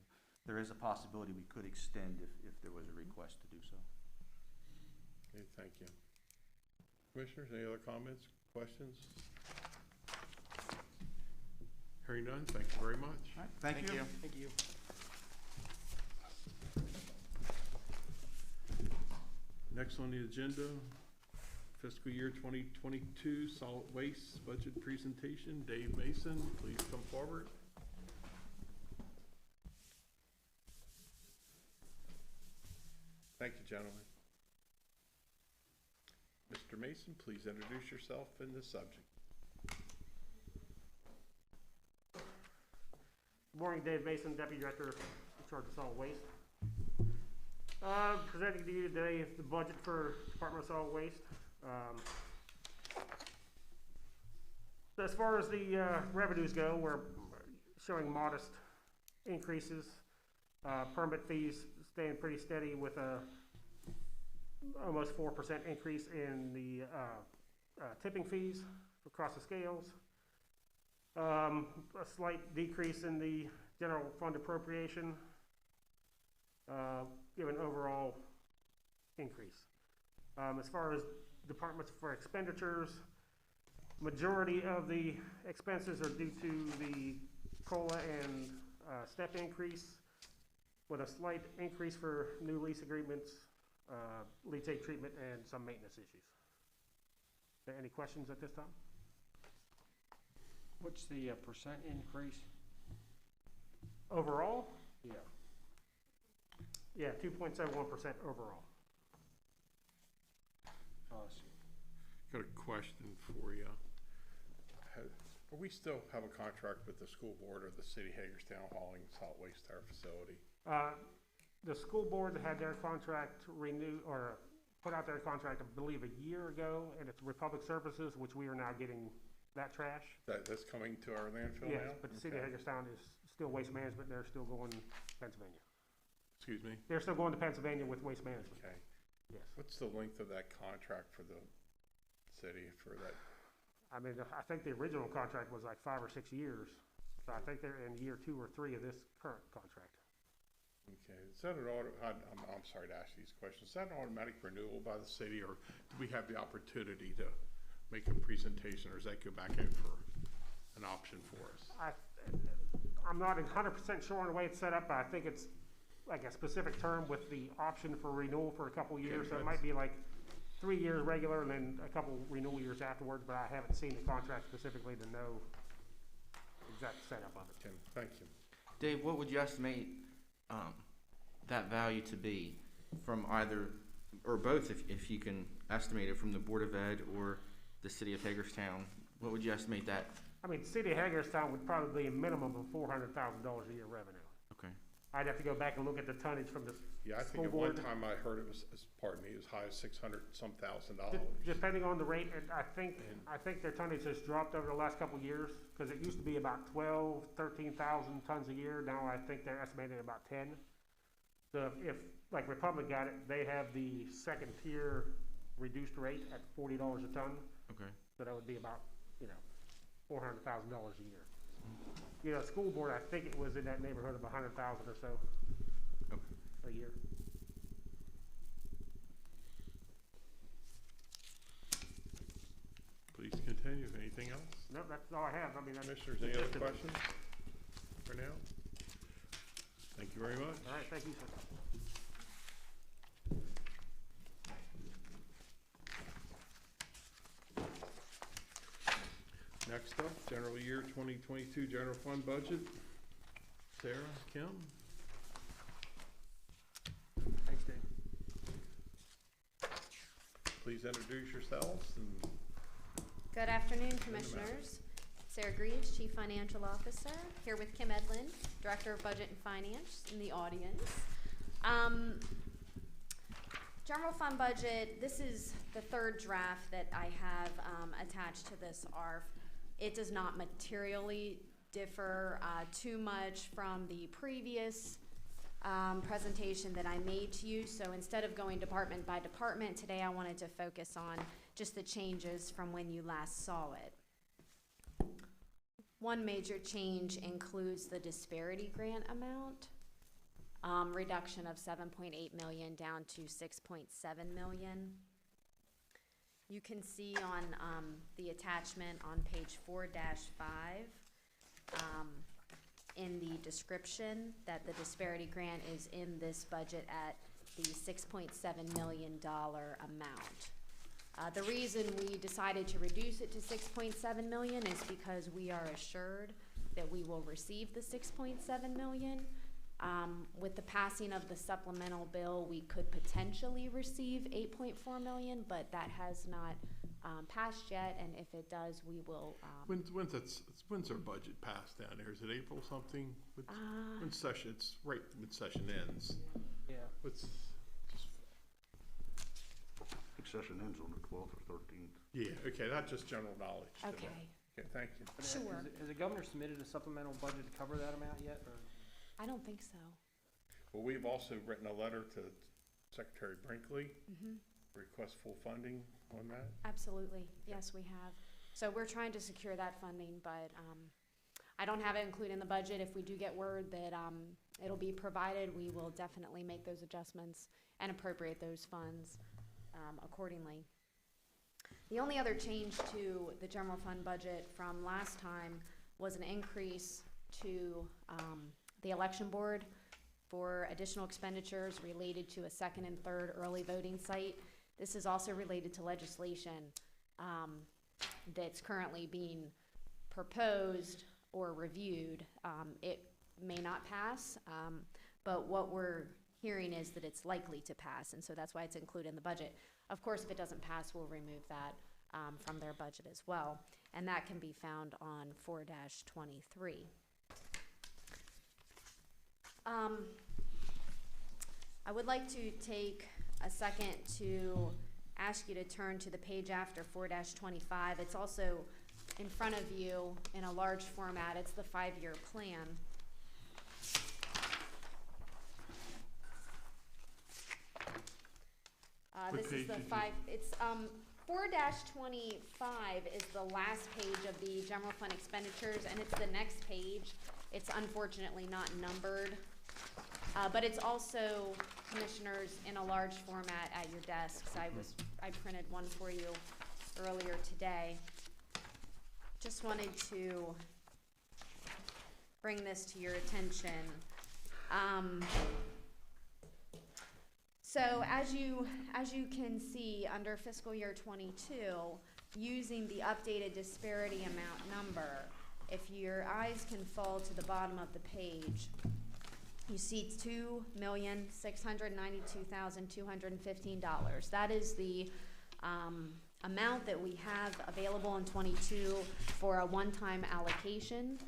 there is a possibility we could extend if there was a request to do so. Okay, thank you. Commissioners, any other comments, questions? Hearing none, thank you very much. All right, thank you. Thank you. Next on the agenda, fiscal year 2022 solid waste budget presentation. Dave Mason, please come forward. Thank you, gentlemen. Mr. Mason, please introduce yourself and the subject. Good morning, Dave Mason, Deputy Director in charge of solid waste. Presenting to you today is the budget for Department of Solid Waste. So as far as the revenues go, we're showing modest increases. Permit fees staying pretty steady with a almost 4% increase in the tipping fees across the scales. A slight decrease in the general fund appropriation, given overall increase. As far as departments for expenditures, majority of the expenses are due to the COLA and step increase, with a slight increase for new lease agreements, leachate treatment, and some maintenance issues. Are there any questions at this time? What's the percent increase? Overall? Yeah. Yeah, 2.71% overall. Got a question for you. We still have a contract with the school board or the city of Hagerstown hauling solid waste to our facility? The school board had their contract renewed, or put out their contract, I believe, a year ago, and it's Republic Services, which we are now getting that trash. That's coming to our landfill now? Yes, but the city of Hagerstown is still Waste Management, they're still going to Pennsylvania. Excuse me? They're still going to Pennsylvania with Waste Management. Okay. Yes. What's the length of that contract for the city for that? I mean, I think the original contract was like 5 or 6 years, so I think they're in year 2 or 3 of this current contract. Okay, is that an I'm sorry to ask these questions. Is that an automatic renewal by the city, or do we have the opportunity to make a presentation, or does that go back out for an option for us? I'm not 100% sure on the way it's set up, but I think it's like a specific term with the option for renewal for a couple years, so it might be like 3 years regular and then a couple renewal years afterwards, but I haven't seen the contract specifically to know exact setup of it. Okay, thank you. Dave, what would you estimate that value to be from either, or both, if you can estimate it, from the Board of Ed or the City of Hagerstown? What would you estimate that? I mean, City of Hagerstown would probably be a minimum of $400,000 a year revenue. Okay. I'd have to go back and look at the tonnage from the Yeah, I think at one time I heard it was, pardon me, as high as $600-some thousand. Depending on the rate, and I think their tonnage has dropped over the last couple of years, because it used to be about 13,000 tons a year. Now I think they're estimating about 10. So if like Republic got it, they have the second tier reduced rate at $40 a ton. Okay. So that would be about, $400,000 a year. School board, I think it was in that neighborhood of 100,000 or so a year. Please continue. Anything else? No, that's all I have. I mean, Commissioners, any other questions for now? Thank you very much. All right, thank you, sir. Next up, general year 2022 general fund budget. Sarah, Kim? Thanks, Dave. Please introduce yourselves and Good afternoon, Commissioners. Sarah Greaves, Chief Financial Officer, here with Kim Edlin, Director of Budget and Finance in the audience. General fund budget, this is the third draft that I have attached to this ARF. It does not materially differ too much from the previous presentation that I made to you. So instead of going department by department, today I wanted to focus on just the changes from when you last saw it. One major change includes the disparity grant amount, reduction of 7.8 million down to 6.7 million. You can see on the attachment on page 4-5 in the description that the disparity grant is in this budget at the $6.7 million amount. The reason we decided to reduce it to 6.7 million is because we are assured that we will receive the 6.7 million. With the passing of the supplemental bill, we could potentially receive 8.4 million, but that has not passed yet, and if it does, we will. When's our budget passed down there? Is it April something? When session? It's right when session ends. Yeah. I think session ends on the 12th or 13th. Yeah. Okay. Not just general knowledge. Okay. Okay. Thank you. Sure. Has the governor submitted a supplemental budget to cover that amount yet, or? I don't think so. Well, we've also written a letter to Secretary Brinkley, request full funding on that. Absolutely. Yes, we have. So we're trying to secure that funding, but I don't have it included in the budget. If we do get word that it'll be provided, we will definitely make those adjustments and appropriate those funds accordingly. The only other change to the general fund budget from last time was an increase to the election board for additional expenditures related to a second and third early voting site. This is also related to legislation that's currently being proposed or reviewed. It may not pass, but what we're hearing is that it's likely to pass, and so that's why it's included in the budget. Of course, if it doesn't pass, we'll remove that from their budget as well, and that can be found on 4-23. I would like to take a second to ask you to turn to the page after 4-25. It's also in front of you in a large format. It's the 5-year plan. This is the it's 4-25 is the last page of the general fund expenditures, and it's the next page. It's unfortunately not numbered, but it's also, commissioners, in a large format at your desks. I printed one for you earlier today. Just wanted to bring this to your attention. So as you can see, under fiscal year 22, using the updated disparity amount number, if your eyes can fall to the bottom of the page, you see $2,692,215. That is the amount that we have available in 22 for a one-time allocation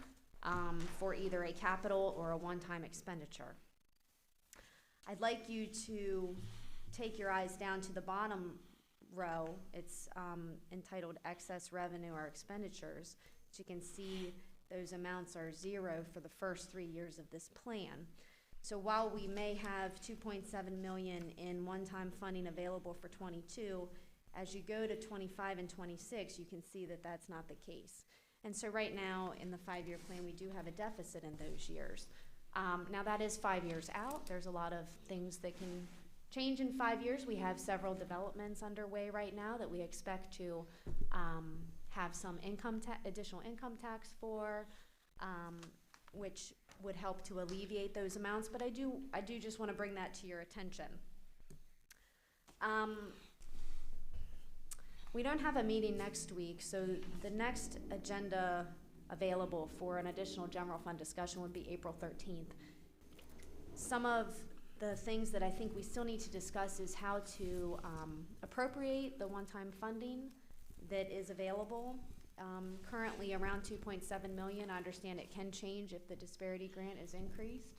for either a capital or a one-time expenditure. I'd like you to take your eyes down to the bottom row. It's entitled Excess Revenue or Expenditures. As you can see, those amounts are zero for the first 3 years of this plan. So while we may have $2.7 million in one-time funding available for 22, as you go to 25 and 26, you can see that that's not the case. And so right now in the 5-year plan, we do have a deficit in those years. Now that is 5 years out. There's a lot of things that can change in 5 years. We have several developments underway right now that we expect to have some additional income tax for, which would help to alleviate those amounts. But I do just want to bring that to your attention. We don't have a meeting next week, so the next agenda available for an additional general fund discussion would be April 13th. Some of the things that I think we still need to discuss is how to appropriate the one-time funding that is available. Currently around $2.7 million. I understand it can change if the disparity grant is increased.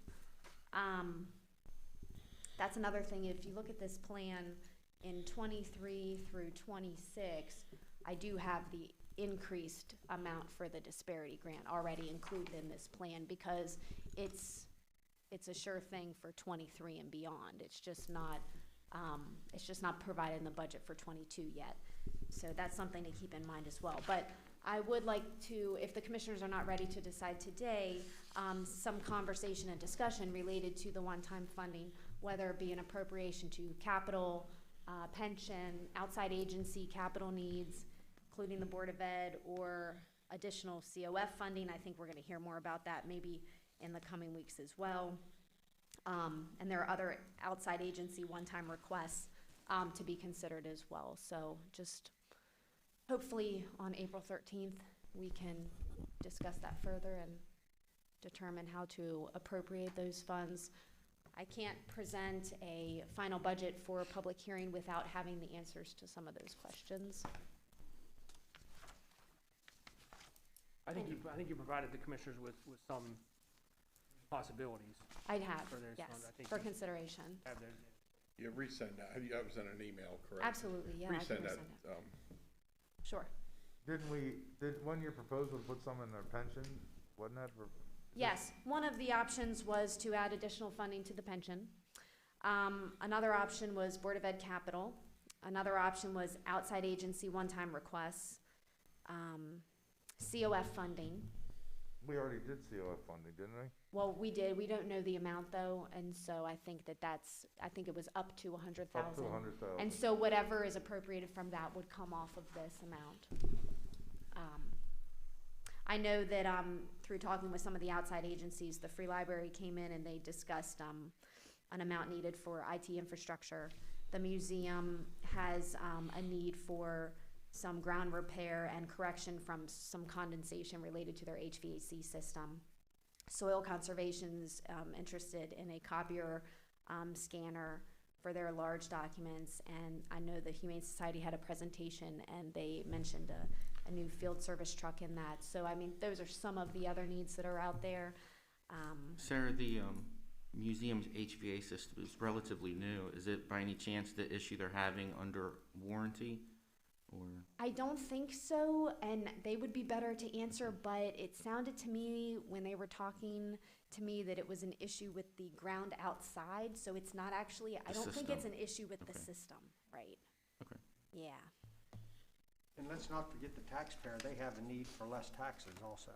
That's another thing. If you look at this plan in 23 through 26, I do have the increased amount for the disparity grant already included in this plan because it's a sure thing for 23 and beyond. It's just not provided in the budget for 22 yet. So that's something to keep in mind as well. But I would like to, if the commissioners are not ready to decide today, some conversation and discussion related to the one-time funding, whether it be an appropriation to capital, pension, outside agency capital needs, including the Board of Ed, or additional COF funding. I think we're going to hear more about that maybe in the coming weeks as well. And there are other outside agency one-time requests to be considered as well. So just hopefully on April 13th, we can discuss that further and determine how to appropriate those funds. I can't present a final budget for a public hearing without having the answers to some of those questions. I think you provided the commissioners with some possibilities. I'd have, for those yes, funds. I think for you consideration. have those. Yeah, resend that. That was in an email, correct? Absolutely, yeah, I can Resend that. resend it. Sure. Did one of your proposals put some in their pension? Wasn't that for? Yes, one of the options was to add additional funding to the pension. Another option was Board of Ed capital. Another option was outside agency one-time requests, COF funding. We already did COF funding, didn't we? Well, we did, we don't know the amount though, and so I think I think it was up to 100,000. Up to 100,000. And so whatever is appropriated from that would come off of this amount. I know that through talking with some of the outside agencies, the Free Library came in and they discussed an amount needed for IT infrastructure. The museum has a need for some ground repair and correction from some condensation related to their HVAC system. Soil Conservation's interested in a copier scanner for their large documents, and I know the Humane Society had a presentation and they mentioned a new field service truck in that. So I mean, those are some of the other needs that are out there. Sarah, the museum's HVA system is relatively new. Is it by any chance the issue they're having under warranty? Or? I don't think so, and they would be better to answer, but it sounded to me when they were talking to me that it was an issue with the ground outside, so it's not actually, I don't think it's an issue with the system, right? Okay. Yeah. And let's not forget the taxpayer, they have a need for less taxes also.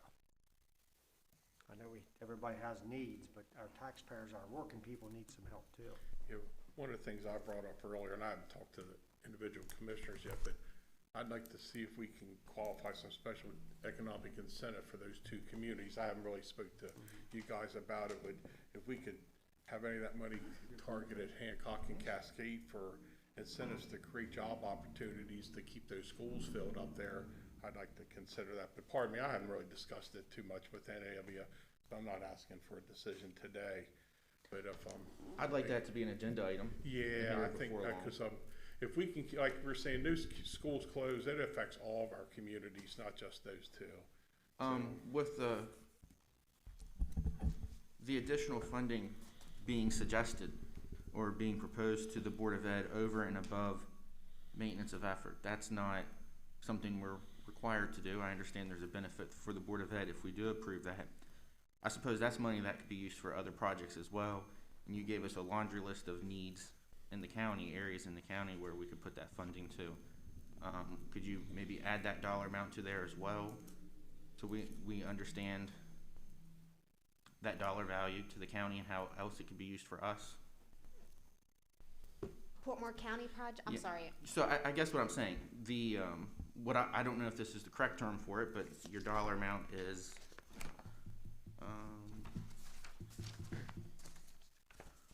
I know everybody has needs, but our taxpayers, our working people need some help too. You know, one of the things I brought up earlier, and I haven't talked to the individual commissioners yet, but I'd like to see if we can qualify some special economic incentive for those two communities. I haven't really spoke to you guys about it, but if we could have any of that money targeted Hancock and Cascade for incentives to create job opportunities to keep those schools filled up there, I'd like to consider that. But pardon me, I haven't really discussed it too much with any of you, so I'm not asking for a decision today. But if I'd like that to be an agenda item. Yeah, I think because if we can, like we're saying, those schools closed, it affects all of our communities, not just those two. With the additional funding being suggested or being proposed to the Board of Ed over and above maintenance of effort, that's not something we're required to do. I understand there's a benefit for the Board of Ed if we do approve that. I suppose that's money that could be used for other projects as well. And you gave us a laundry list of needs in the county, areas in the county where we could put that funding to. Could you maybe add that dollar amount to there as well, so we understand that dollar value to the county and how else it could be used for us? Portmore County project, I'm sorry. So I guess what I'm saying, the what I don't know if this is the correct term for it, but your dollar amount is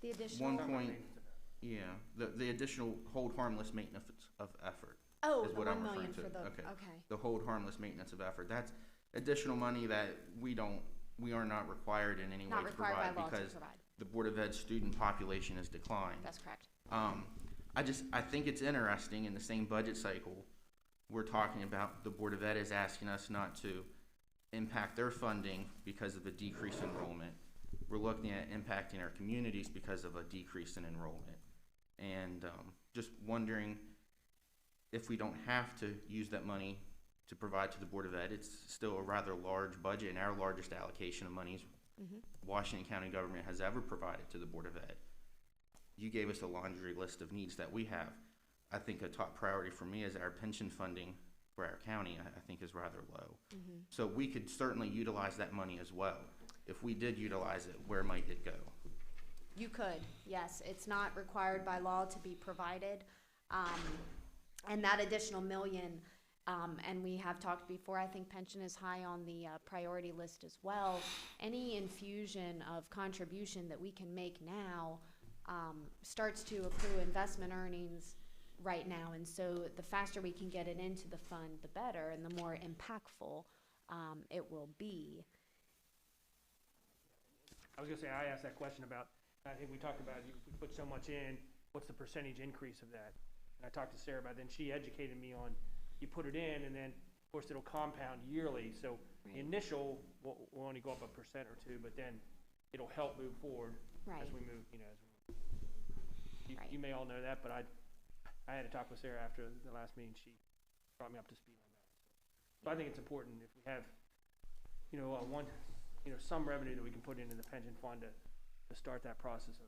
the additional the additional hold harmless maintenance of effort. Oh, is the what 1 I'm million referring for to. the, okay. The hold harmless maintenance of effort. That's additional money that we are not required in any way to provide because the Board of Ed student population has declined. That's correct. I think it's interesting in the same budget cycle we're talking about the Board of Ed is asking us not to impact their funding because of a decrease in enrollment. We're looking at impacting our communities because of a decrease in enrollment. And just wondering if we don't have to use that money to provide to the Board of Ed. It's still a rather large budget and our largest allocation of monies Washington County government has ever provided to the Board of Ed. You gave us a laundry list of needs that we have. I think a top priority for me is our pension funding for our county, I think is rather low. So we could certainly utilize that money as well. If we did utilize it, where might it go? You could, yes. It's not required by law to be provided. And that additional $1 million, and we have talked before, I think pension is high on the priority list as well. Any infusion of contribution that we can make now starts to accrue investment earnings right now. And so the faster we can get it into the fund, the better, and the more impactful it will be. I was gonna say, I asked that question about, I think we talked about, if we put so much in, what's the percentage increase of that? And I talked to Sarah about it, then she educated me on, you put it in, and then, of course, it'll compound yearly, so the initial will only go up 1% or 2%, but then it'll help move forward as we move, you may all know that, but I had a talk with Sarah after the last meeting, she brought me up to speed on that. So I think it's important if we have, some revenue that we can put into the pension fund to start that process.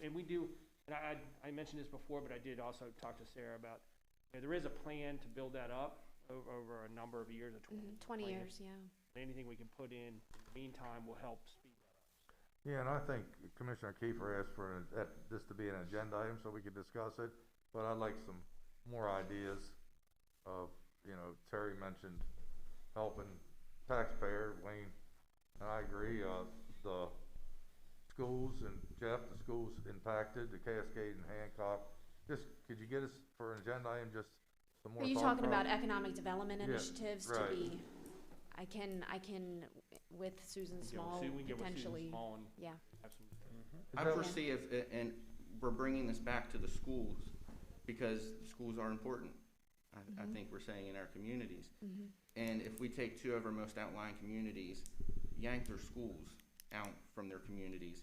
And we do, and I mentioned this before, but I did also talk to Sarah about, there is a plan to build that up over a number of years. 20 years, yeah. anything we can put in the meantime will help speed that up. Yeah, and I think Commissioner Kiefer asked for this to be an agenda item so we could discuss it, but I'd like some more ideas of, Terry mentioned helping taxpayer, Wayne, and I agree, the schools and Jeff, the schools impacted, the Cascade and Hancock. Just, could you get us for an agenda item, just some more Are you thought talking about process? economic development Yeah, initiatives right. to be, I can, with Susan Small, We can get with Susan potentially, Small and yeah. have some. I foresee and we're bringing this back to the schools, because the schools are important. I think we're saying in our communities. And if we take two of our most outlying communities, yank their schools out from their communities,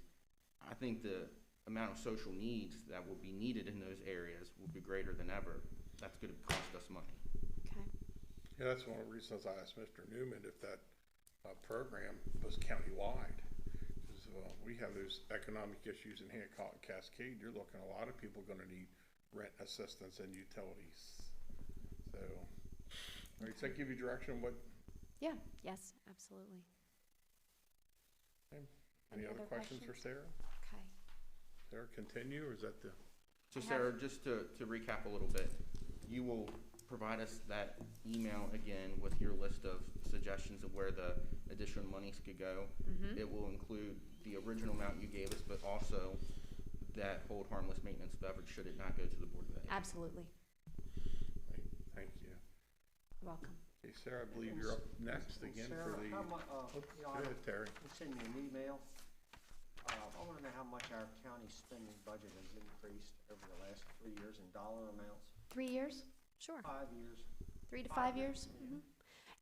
I think the amount of social needs that will be needed in those areas will be greater than ever. That's gonna cost us money. Okay. Yeah, that's one of the reasons I asked Mr. Newman if that program was countywide. Because we have those economic issues in Hancock and Cascade. You're looking at a lot of people gonna need rent assistance and utilities. So, all right, does that give you direction what? Yeah, yes, absolutely. Any other questions for Sarah? Okay. Sarah, continue, or is that the? So Sarah, just to recap a little bit, you will provide us that email again with your list of suggestions of where the additional monies could go. It will include the original amount you gave us, but also that hold harmless maintenance beverage should it not go to the Board of Ed. Absolutely. Thank you. You're welcome. Okay, Sarah, I believe you're up next again for the. Sarah, Go ahead, Terry. You send me an email. I want to know how much our county spending budget has increased over the last 3 years in dollar amounts. 3 years? Sure. 5 years. 3 to 5 years?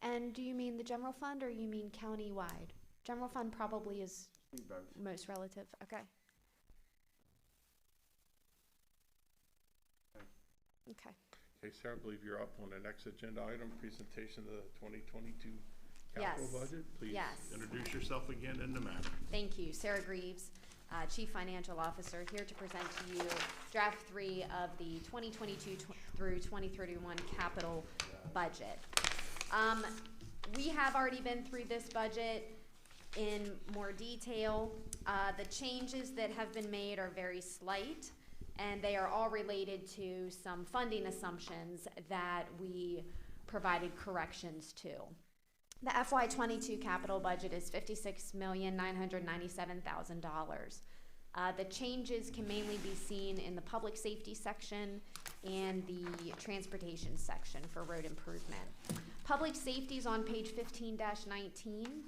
And do you mean the general fund or you mean county-wide? General fund probably is Do both. most relative. Okay. Okay. Okay, Sarah, I believe you're up on the next agenda item, presentation of the 2022 capital Yes. budget. Please Yes. introduce yourself again and the matter. Thank you. Sarah Greaves, Chief Financial Officer, here to present to you draft 3 of the 2022 through 2031 capital budget. We have already been through this budget in more detail. The changes that have been made are very slight, and they are all related to some funding assumptions that we provided corrections to. The FY22 capital budget is $56,997,000. The changes can mainly be seen in the public safety section and the transportation section for road improvement. Public safety is on page 15-19.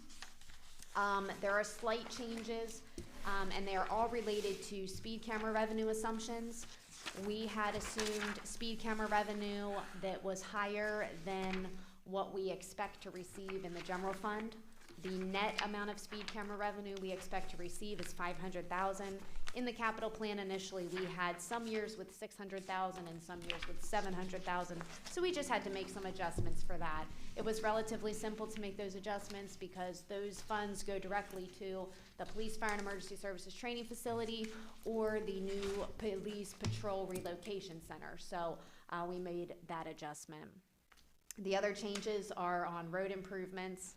There are slight changes, and they are all related to speed camera revenue assumptions. We had assumed speed camera revenue that was higher than what we expect to receive in the general fund. The net amount of speed camera revenue we expect to receive is $500,000. In the capital plan initially, we had some years with $600,000 and some years with $700,000. So we just had to make some adjustments for that. It was relatively simple to make those adjustments because those funds go directly to the Police, Fire, and Emergency Services Training Facility or the new Police Patrol Relocation Center. So we made that adjustment. The other changes are on road improvements,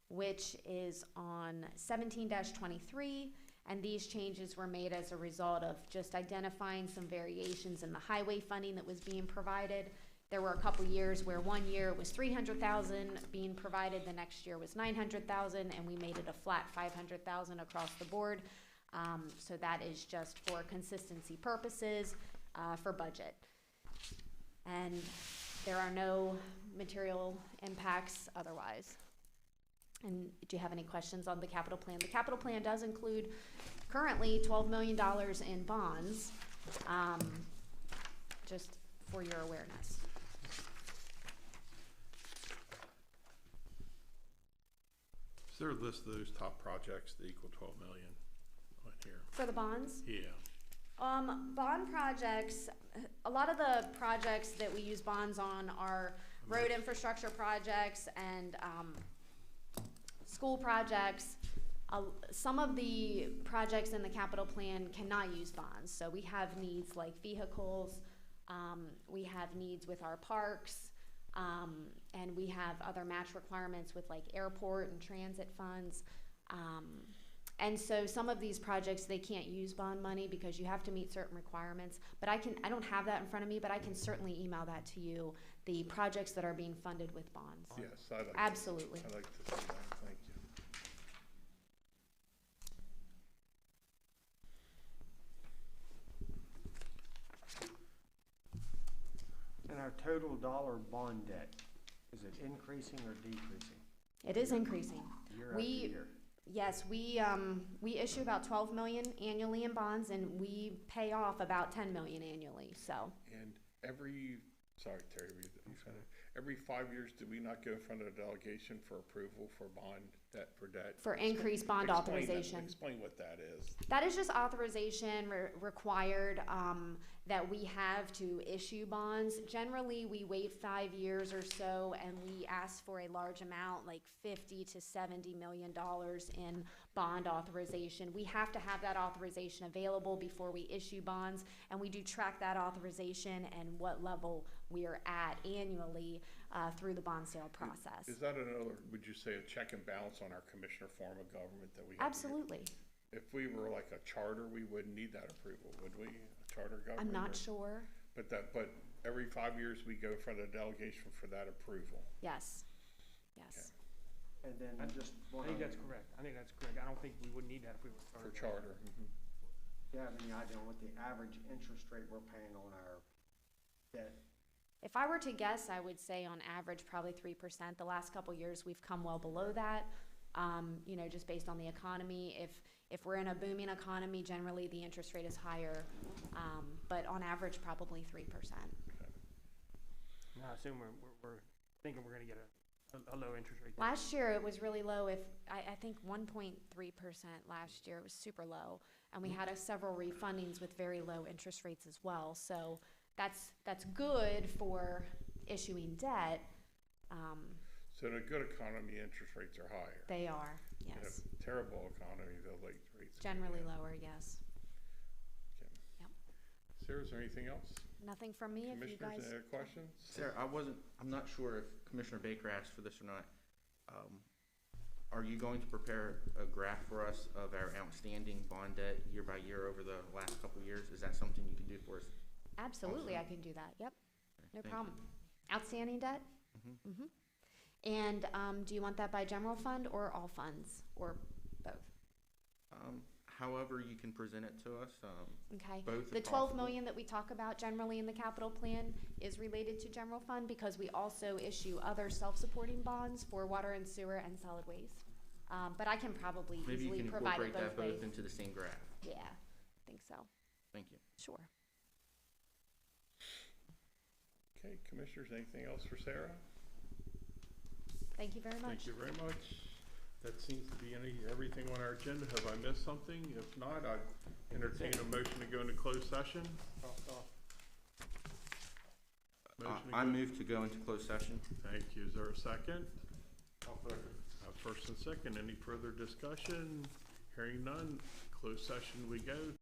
which is on 17-23, and these changes were made as a result of just identifying some variations in the highway funding that was being provided. There were a couple years where one year was $300,000 being provided, the next year was $900,000, and we made it a flat $500,000 across the board. So that is just for consistency purposes for budget. And there are no material impacts otherwise. And do you have any questions on the capital plan? The capital plan does include currently $12 million in bonds, just for your awareness. Is there a list of those top projects that equal 12 million on here? For the bonds? Yeah. Bond projects, a lot of the projects that we use bonds on are road infrastructure projects and school projects. Some of the projects in the capital plan cannot use bonds. So we have needs like vehicles, we have needs with our parks, And we have other match requirements with like airport and transit funds. And so some of these projects, they can't use bond money because you have to meet certain requirements. But I don't have that in front of me, but I can certainly email that to you, the projects that are being funded with bonds. Yes, I like. Absolutely. I like to see that, thank you. And our total dollar bond debt, is it increasing or decreasing? It is increasing. Year after year? Yes, we issue about 12 million annually in bonds, and we pay off about 10 million annually, so. And sorry, Terry, every 5 years, do we not go in front of the delegation for approval for bond debt for debt? For increased bond authorization. Explain what that is. That is just authorization required that we have to issue bonds. Generally, we wait 5 years or so, and we ask for a large amount, like $50 to $70 million in bond authorization. We have to have that authorization available before we issue bonds, and we do track that authorization and what level we are at annually through the bond sale process. Is that would you say, a check and balance on our commissioner form of government that we have? Absolutely. If we were like a charter, we wouldn't need that approval, would we? A charter government? I'm not sure. But every 5 years, we go for the delegation for that approval. Yes, yes. And then just I think that's correct. I don't think we would need that if we were For charter. charter. Mm-hmm. Do you have any idea what the average interest rate we're paying on our debt? If I were to guess, I would say on average probably 3%. The last couple years, we've come well below that. Just based on the economy. If we're in a booming economy, generally the interest rate is higher, but on average probably 3%. No, I assume we're thinking we're gonna get a low interest rate. Last year it was really low. I think 1.3% last year. It was super low, and we had several refundings with very low interest rates as well. So that's good for issuing debt. So in a good economy, interest rates are higher. They are, In yes. a terrible economy, the rates are Generally higher. lower, yes. Okay. Yep. Sarah, is there anything else? Nothing from me. If you Commissioners, guys. any other questions? Sarah, I'm not sure if Commissioner Baker asked for this or not. Are you going to prepare a graph for us of our outstanding bond debt year by year over the last couple of years? Is that something you can do for us? Absolutely, Also? I can do that. Yep, no Thank problem. Outstanding debt? Mhm. Mm-hmm. And do you want that by general fund or all funds, or both? However you can present it to us. Okay. Both if The 12 possible. million that we talk about generally in the capital plan is related to general fund because we also issue other self-supporting bonds for water and sewer and solid waste. But I can probably Maybe you easily can provide it incorporate that both ways. both into the same graph. Yeah, I think so. Thank you. Sure. Okay, commissioners, anything else for Sarah? Thank you very much. Thank you very much. That seems to be everything on our agenda. Have I missed something? If not, I entertain a motion to go into closed session. Motion to I go- move to go into closed session. Thank you. Is there a second? First and second. Any further discussion? Hearing none, closed session we go.